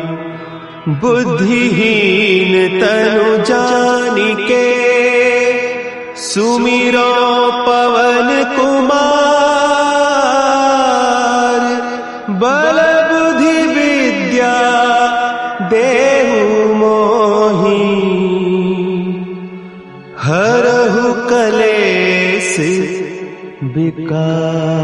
बुद्धिहीन तनु जानिके, सुमिरो पवन कुमार। बल बुद्धि विद्या देहु मोहि, हरहु कलेस विकार।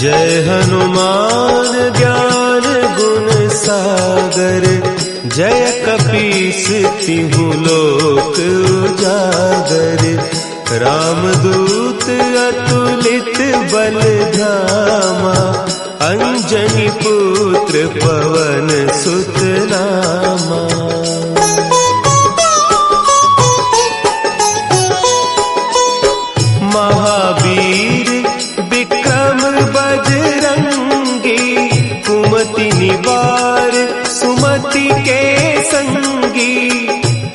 जय हनुमान ज्ञान गुण सागर, जय कपीस तिहु लोक उजागर। रामदूत अतुलित बल धामा, अंजनी पुत्र पवन सुत नामा। महावीर विक्रम बजरंगी, कुमति निवार सुमति के संगी।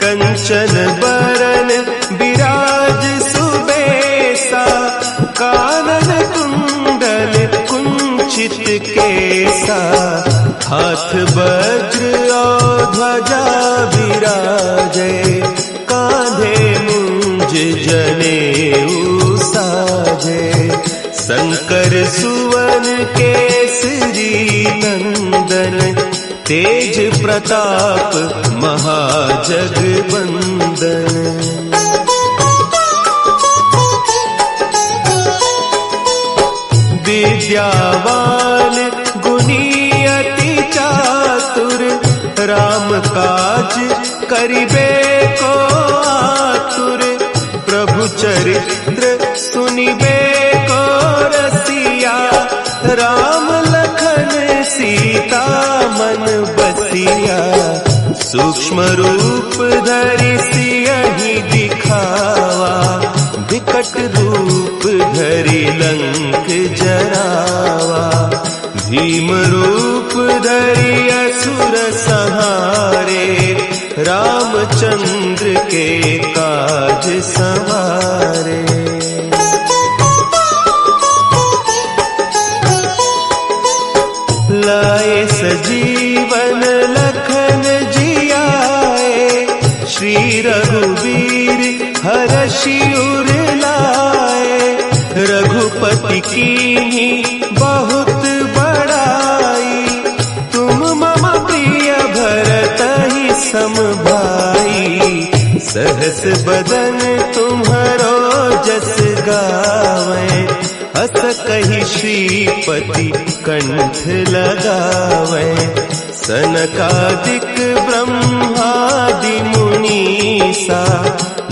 कंचन बरन विराज सुबेसा, कानन कुंडल कुंचित केसा। हाथ वज्र और ध्वजा विराजे, कांधे मुंज जनेऊ साजे। शंकर सुवन केसरी नंदन, तेज प्रताप महाजगवंदन। विद्यावान गुणी अति चातुर, राम काज करिबे को आतुर। प्रभु चरित्र सुनिबे को रसिया, राम लखन सीता मन बसिया, सूक्ष्म रूप धरि सियहि दिखावा, विकट रूप धरि लंक जरावा, भीम रूप धरि असुर संहारे, रामचंद्र के काज संवारे। लाए सजीवन लखन जियाए, श्री रघुवीर हरषि उर लाए, रघुपति कीन्ही बहुत बड़ाई, तुम मम प्रिय भरतहि सम भाई, सहस बदन तुम्हरो जस गावै, अस कहि श्रीपति कंठ लगावै, सनकादिक ब्रह्मादि मुनीसा,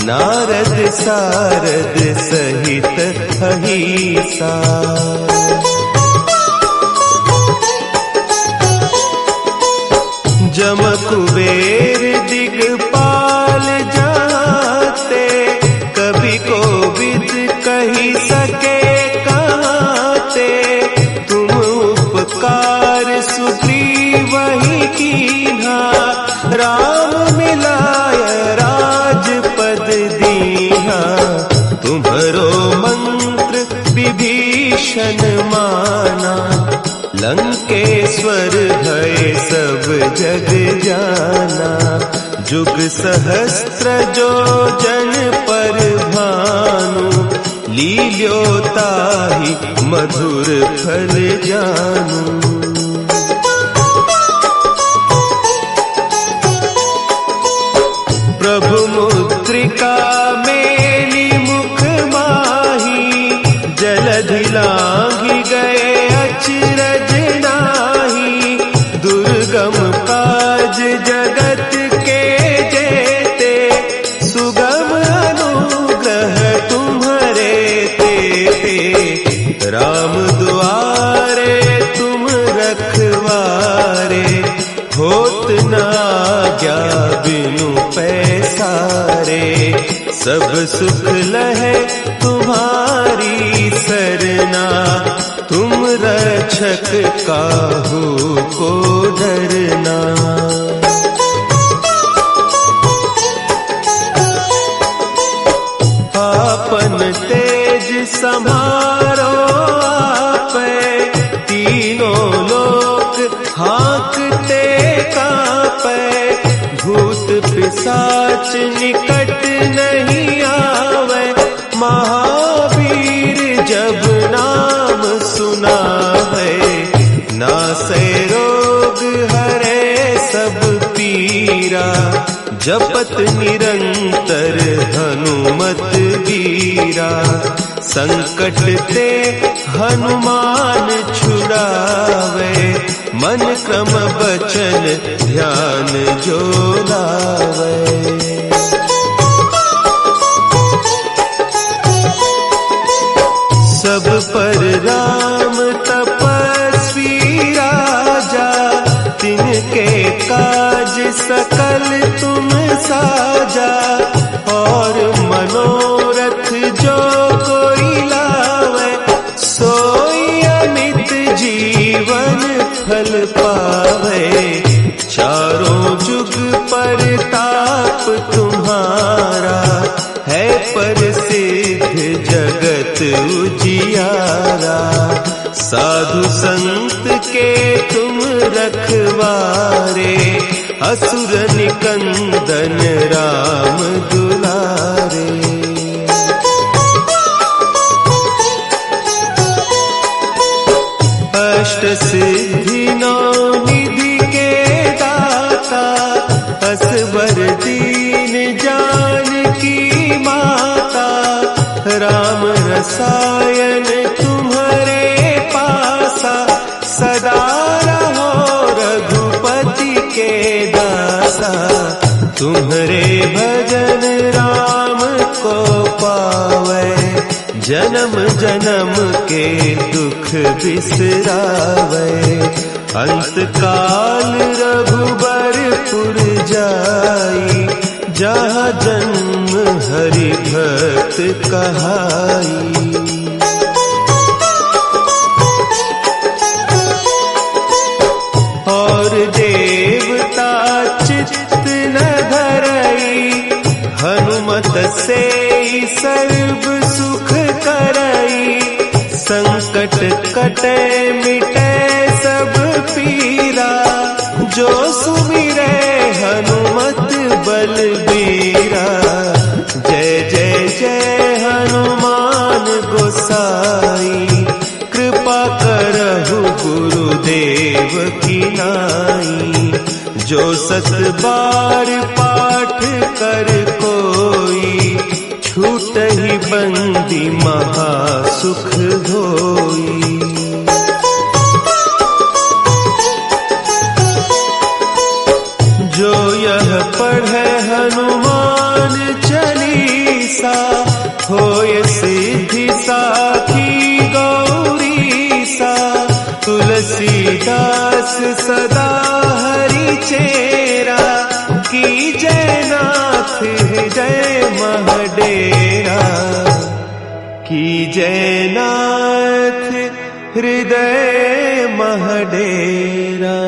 नारद सारद सहित अहीसा। जम कुबेर दिगपाल जाते, कवि कोविद कही सके कहते, तुम उपकार सुग्रीवहि कीन्हा, राम मिलाय राजपद दीन्हा, तुम्हरो मंत्र विभीषण माना, लंकेश्वर भय सब जग जाना, जुग सहस्त्र जो जन पर भानु, लील्यो ताहि मधुर फल जानू। प्रभु मुद्रिका मेली मुख माही, जलधि लांघि गए अचरज नाही, दुर्गम काज जगत के जेते, सुगम अनुग्रह तुम्हरे तेते, राम दुआरे तुम रखवारे, होत न आज्ञा बिनु पैसारे, सब सुख लहे तुम्हारी सरना, तुम रक्षक काहू को डरना। आपन तेज समारो आपै, तीनों लोक हाँकते कांपै, भूत पिशाच निकट नहीं आवे, महावीर जब नाम सुनावे, नासै रोग हरे सब पीरा, जपत निरंतर हनुमत वीरा, संकट ते हनुमान छुड़ावे, मन क्रम बचन ध्यान जो लावे। सब पर राम तपस्वी राजा, तिनके काज सकल तुम साजा, और मनोरथ जो कोई लावे, सोई अमित जीवन फल पावे, चारों जुग परताप तुम्हारा, है प्रसिद्ध जगत उजियारा, साधु संत के तुम रखवारे, असुर निकंदन राम दुलारे। अष्ट सिद्धि नौ निधि के दाता, असवर दीन जानकी माता, राम रसायन तुम्हारे पासा, सदा रहो रघुपति के दासा, तुम्हारे भजन राम को पावे, जन्म जन्म के दुख बिसरावे। अंत काल रघुबरपुर जाई, जहाँ जन्म हरि भक्त कहाई। और देवता चित्त न धरई, हनुमत से सर्व सुख करई। संकट कटे मिटे सब पीरा, जो सुमिरे हनुमत बलबीरा। जय जय जय हनुमान गोसाई, कृपा करहु गुरुदेव की नाई। जो 7 बार पाठ कर कोई, छूटहि बंदी महासुख होई। जो यह पढ़े हनुमान चालीसा, होय सिद्धि साखी गौरीसा। तुलसीदास सदा हरि चेरा, की जयनाथ हृदय महडेरा। की जयनाथ हृदय महडेरा।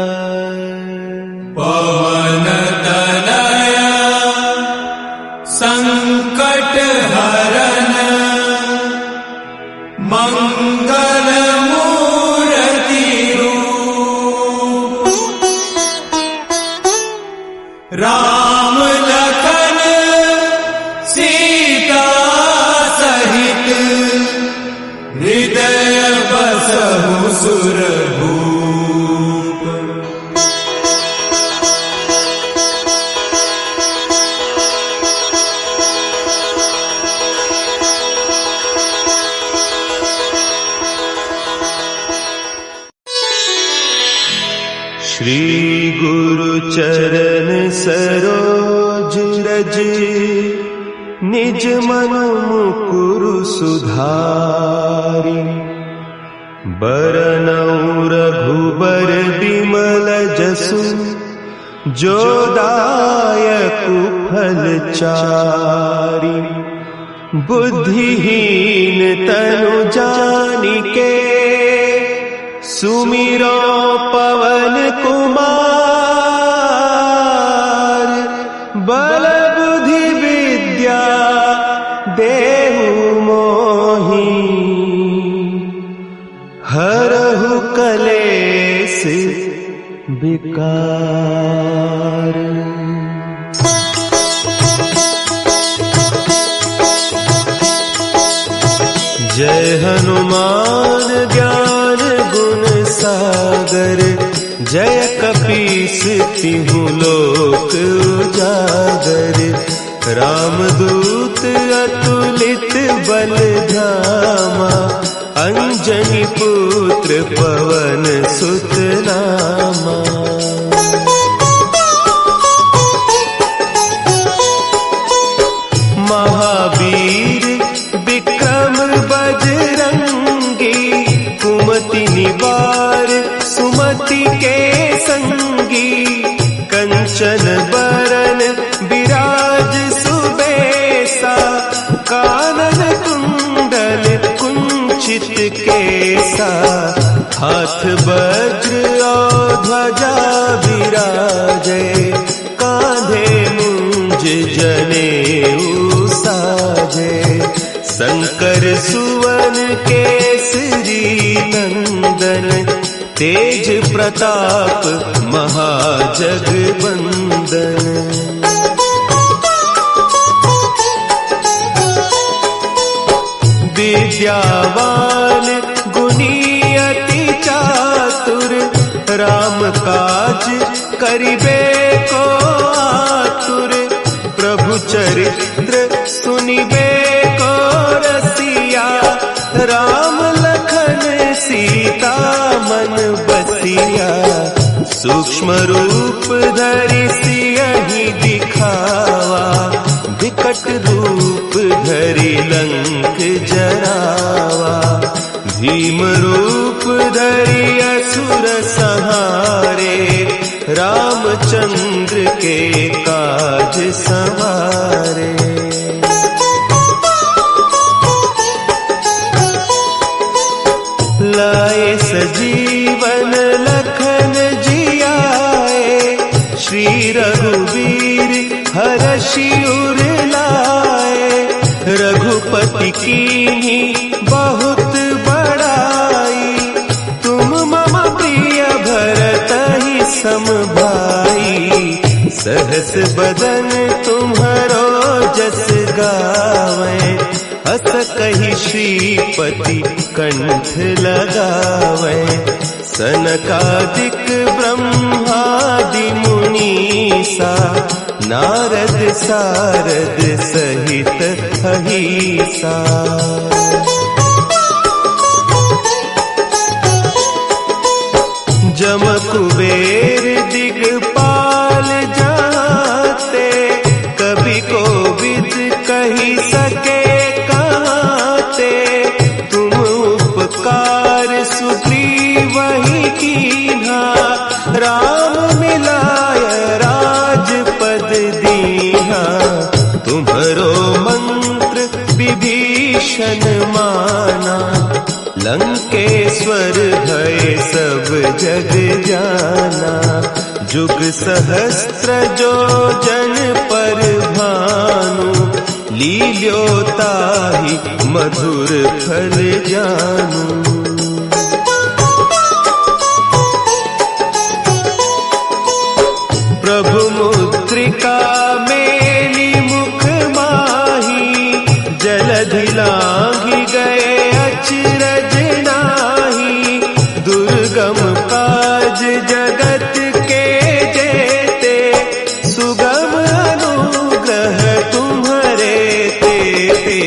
पवन तनया संकट हरन, मंगल मूर्ति रूप। राम लखन सीता सहित, हृदय बसहु सुरभूप। श्री गुरु चरण सरोज रज, निज मन मुकुरु सुधारि। बरनउँ रघुबर बिमल जसु, जो दायकु फल चारि। बुद्धिहीन तनु जानिके, सुमिरो पवन कुमार। बल बुद्धि विद्या देहु मोहि, हरहु कलेस विकार। जय हनुमान ज्ञान गुण सागर, जय कपीस तिहु लोक उजागर। रामदूत अतुलित बल धामा, अंजनी पुत्र पवन सुत नामा। महावीर विक्रम बजरंगी, कुमति निवार सुमति के संगी। कंचन बरन विराज सुबेसा, कानन कुंडल कुंचित केसा। हाथ वज्र और ध्वजा विराजे, कांधे मुंज जनेऊ साजे। शंकर सुवन केसरी नंदन, तेज प्रताप महाजगवंदन। विद्यावान गुणी अति चातुर, राम काज करिबे को आतुर। प्रभु चरित्र सुनिबे को रसिया, राम लखन सीता मन बसिया। सूक्ष्म रूप धरि सियहि दिखावा, विकट रूप धरि लंक जरावा, भीम रूप धरि असुर संहारे, रामचंद्र के काज संवारे। लाए सजीवन लखन जियाए, श्री रघुवीर हरषि उर लाए, रघुपति कीन्ही बहुत बड़ाई, तुम मम प्रिय भरतहि सम भाई, सहस बदन तुम्हरो जस गावै, हस कहि श्रीपति कंठ लगावै, सनकादिक ब्रह्मादि मुनीसा, नारद सारद सहित अहीसा। जम कुबेर दिगपाल जाते, कवि कोविद कही सके कहते, तुम उपकार सुग्रीवहि कीन्हा, राम मिलाय राजपद दीन्हा, तुम्हरो मंत्र विभीषण माना, लंकेश्वर भय सब जग जाना, जुग सहस्त्र जो जन पर भानु, लील्योताहि मधुर फल जानू। प्रभु मुद्रिका मेली मुख माही, जलधि लांघि गए अचरज नाही, दुर्गम काज जगत के जेते, सुगम अनुग्रह तुम्हरे तेते,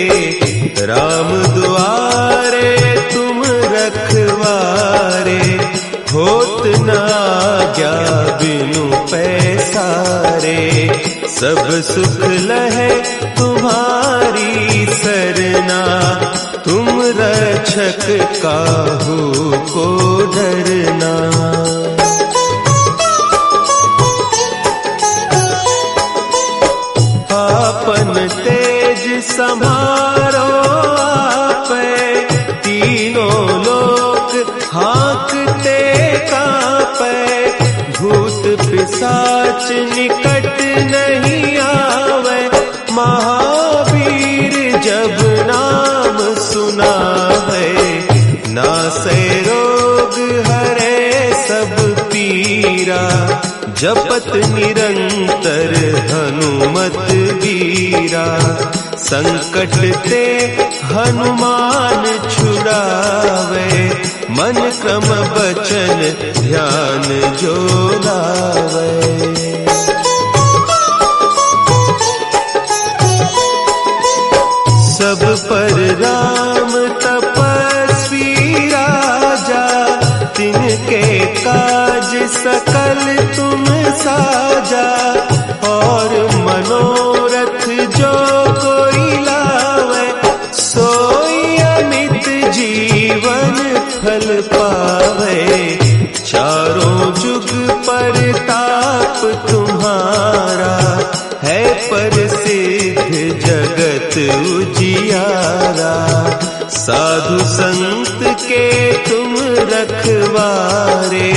राम दुआरे तुम रखवारे, होत न आज्ञा बिनु पैसारे, सब सुख लहे तुम्हारी सरना, तुम रक्षक काहू को डरना। आपन तेज समारो आपै, तीनों लोक हाँकते कांपै, भूत पिशाच निकट नहीं आवे, महावीर जब नाम सुना है, नासै रोग हरे सब पीरा, जपत निरंतर हनुमत वीरा, संकट ते हनुमान छुड़ावे, मन क्रम बचन ध्यान जो लावे। सब पर राम तपस्वी राजा, तिनके काज सकल तुम साजा, और मनोरथ जो कोई लावे, सोई अमित जीवन फल पावे, चारों जुग परताप तुम्हारा, है प्रसिद्ध जगत उजियारा, साधु संत के तुम रखवारे,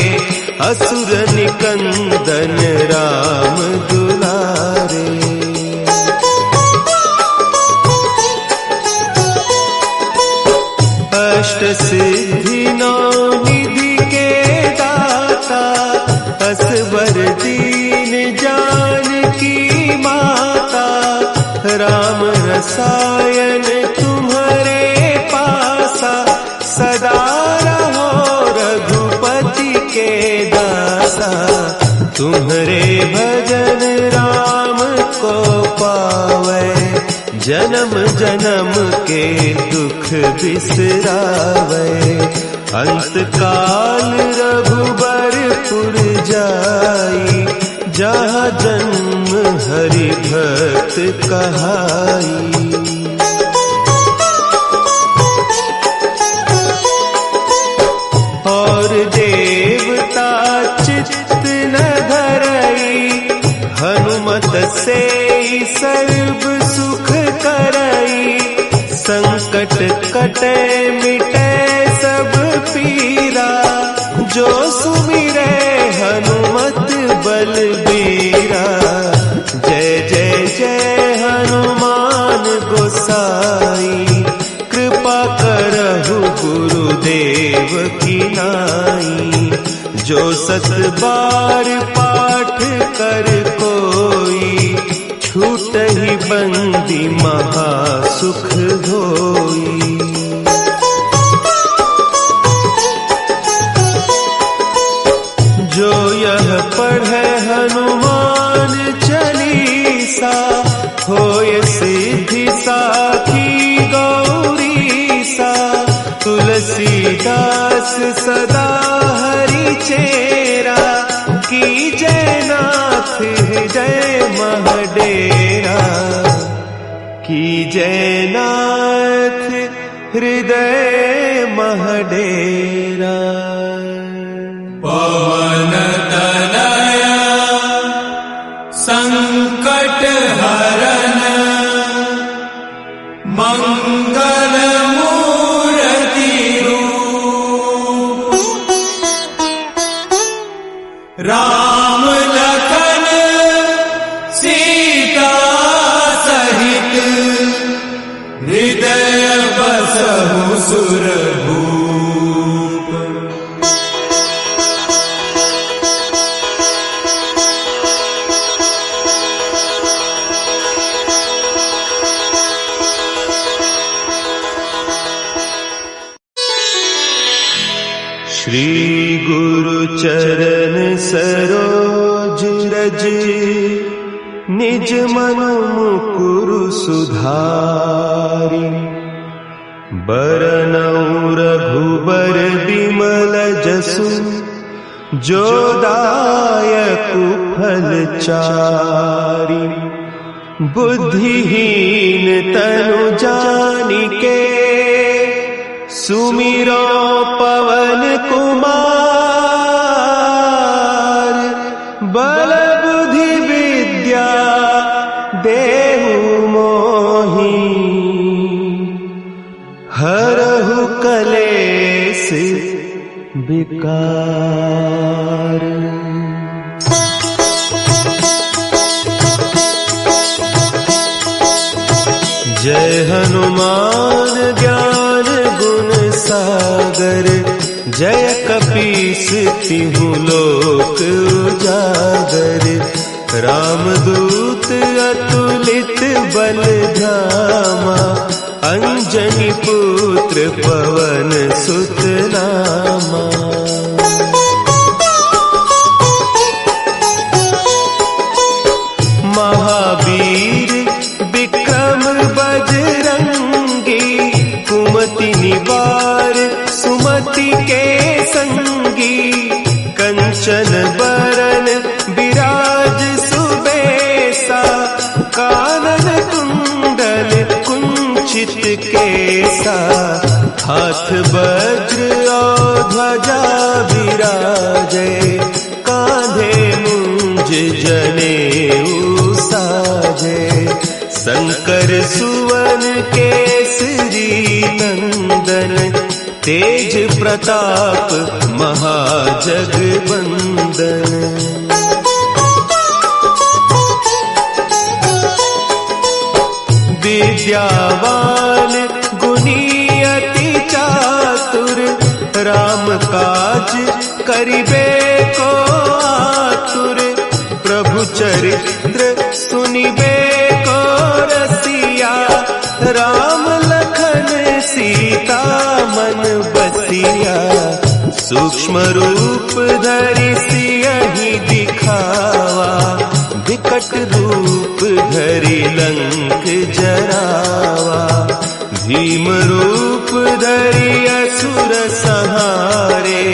असुर निकंदन राम दुलारे। अष्ट सिद्धि नौ निधि के दाता, असवर दीन जानकी माता, राम रसायन तुम्हारे पासा, सदा रहो रघुपति के दासा, तुम्हारे भजन राम को पावे, जन्म जन्म के दुख बिसरावे, अंत काल रघुबरपुर जाई, जहाँ जन्म हरि भक्त कहाई। संकट कटे मिटे सब पीरा, जो सुमिरे हनुमत बलबीरा। जय जय जय हनुमान गोसाई, कृपा करहु गुरुदेव की नाई। जो 7 बार पाठ कर कोई, छूटहि बंदी महासुख होई। जो यह पढ़े हनुमान चालीसा, होय सिद्धि साखी गौरीसा। तुलसीदास सदा हरि चेरा, की जयनाथ हृदय महडेरा। की जयनाथ हृदय महडेरा। पवन तनया संकट हरन, मंगल मूर्ति रूप। राम लखन सीता सहित, हृदय बसहु सुरभूप। श्री गुरु चरण सरोज रज, निज मन मुकुरु सुधारि। बरनउँ रघुबर बिमल जसु, जो दायकु फल चारि। बुद्धिहीन तनु जानिके, सुमिरो पवन कुमार। बल बुद्धि विद्या देहु मोहि, हरहु कलेस विकार। जय हनुमान ज्ञान गुण सागर, जय कपीस तिहु लोक उजागर। रामदूत अतुलित बल धामा, अंजनी पुत्र पवन सुत नामा। महावीर विक्रम बजरंगी, कुमति निवार सुमति के संगी। कंचन बरन विराज सुबेसा, कानन कुंडल कुंचित केसा। हाथ वज्र और ध्वजा विराजे, कांधे मुंज जनेऊ साजे। शंकर सुवन केसरी नंदन, तेज प्रताप महाजगवंदन। विद्यावान गुणी अति चातुर, राम काज करिबे को आतुर। प्रभु चरित्र सुनिबे को रसिया, राम लखन सीता मन बसिया। सूक्ष्म रूप धरि सियहि दिखावा, विकट रूप धरि लंक जरावा। भीम रूप धरि असुर संहारे,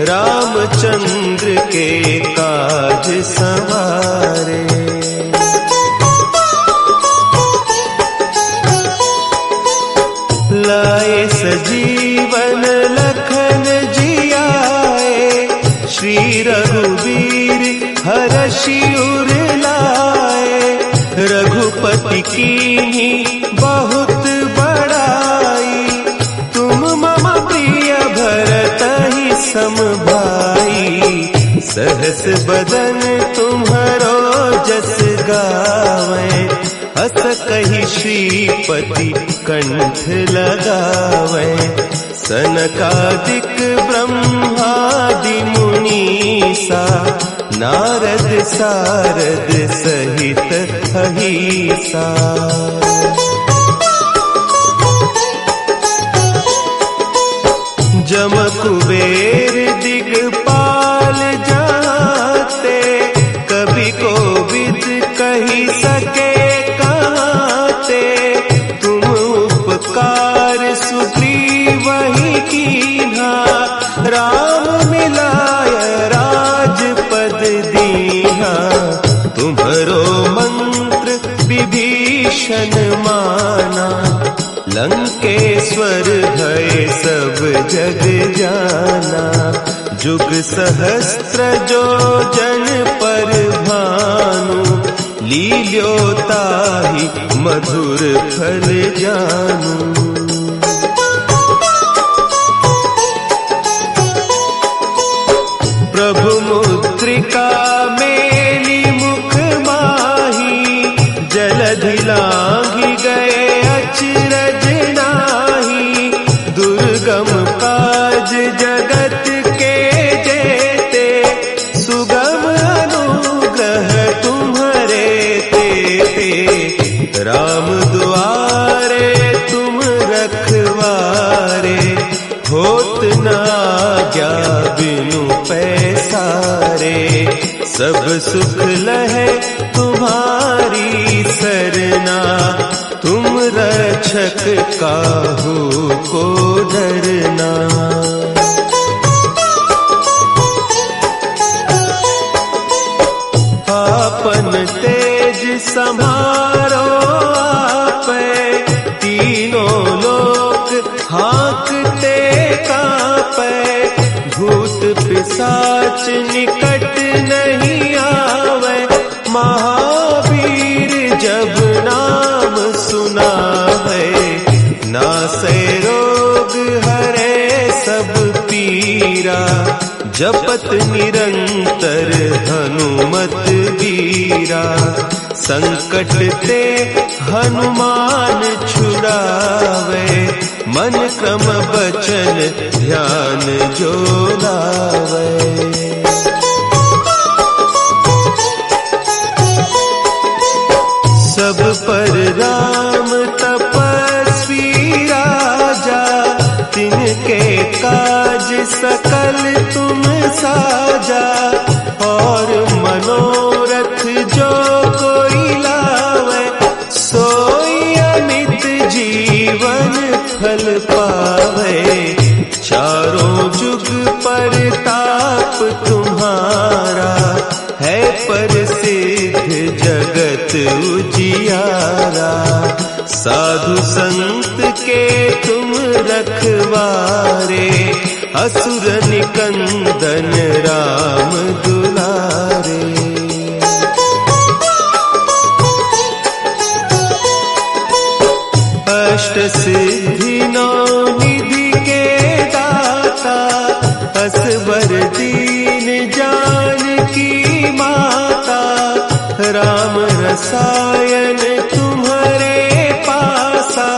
रामचंद्र के काज संवारे। लाए सजीवन लखन जियाए, श्री रघुवीर हरषि उर लाए। रघुपति कीन्ही बहुत बड़ाई, जस बदन तुम्हारो जस गावे, हस कही श्रीपति कंठ लगावे। सनकादिक ब्रह्मादि मुनीसा, नारद सारद सहित अहिसा। जम कुबेर दिगपाल जाते, कभी कोविद कही सके कहते। तुम उपकार सुग्रीव ही कीन्हा, राम मिलाय राजपद दीन्हा। तुम्हरो मंत्र विभीषण माना, लंकेश्वर भय सब जग जाना। जुग सहस्त्र जो जन पर भानु, लील्यो ताहि मधुर फल जानू। प्रभु मुद्रिका मेली मुख माही, जलधि लांघि गए अचरज नाही। दुर्गम काज जगत के जेते, सुगम अनुग्रह तुम्हारे तेते। राम दुआरे तुम रखवारे, होत न आज्ञा बिनु पैसारे। सब सुख लहे तुम्हारी सरना, तुम रक्षक काहू को डरना। आपन तेज समारो आपै, तीनों लोक हाँकते कांपै। भूत पिशाच निकट नहीं आवे, महावीर जब नाम सुनावे। नासै रोग हरे सब पीरा, जपत निरंतर हनुमत बीरा। संकट ते हनुमान छुड़ावे, मन क्रम बचन ध्यान जो लावे। सब पर राम तपस्वी राजा, तिनके काज सकल तुम साजा। और मनोरथ जो कोई लावे, सोई अमित जीवन फल पावे। चारों जुग परताप तुम्हारा, है प्रसिद्ध जगत उजियारा। साधु संत के तुम रखवारे, असुर निकंदन राम दुलारे। अष्ट सिद्धि नौ निधि के दाता, असवर दीन जानकी माता। राम रसायन तुम्हारे पासा,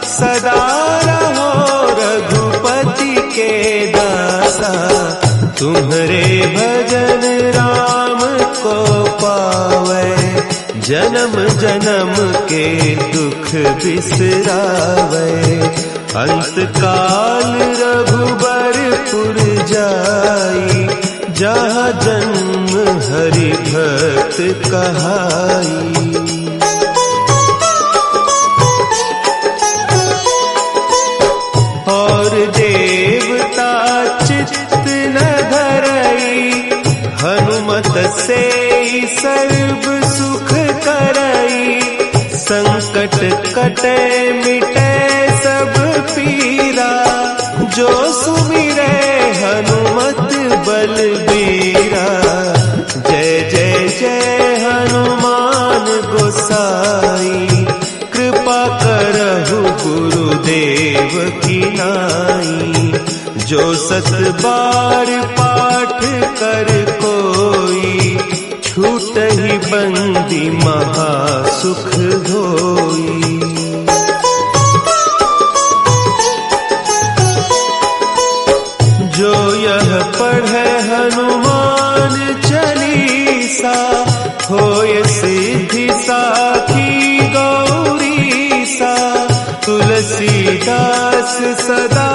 सदा रहो रघुपति के दासा। तुम्हारे भजन राम को पावे, जन्म जन्म के दुख बिसरावे। अंत काल रघुबरपुर जाई, जहाँ जन्म हरि भक्त कहाई। और देवता चित्त न धरई, हनुमत से सर्व सुख करई। संकट कटे मिटे सब पीरा, जो सुमिरे हनुमत बलबीरा। जय जय जय हनुमान गोसाई, कृपा करहु गुरुदेव की नाई। जो 7 बार पाठ कर कोई, छूट ही बंदी महासुख होई। जो यह पढ़े हनुमान चालीसा, होय सिद्धि साखी गौरी सा। तुलसीदास सदा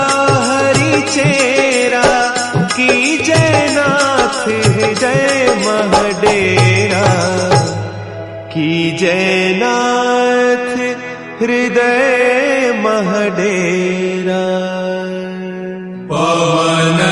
हरि चेरा, की जयनाथ हृदय महडेरा। की जयनाथ हृदय महडेरा। पवन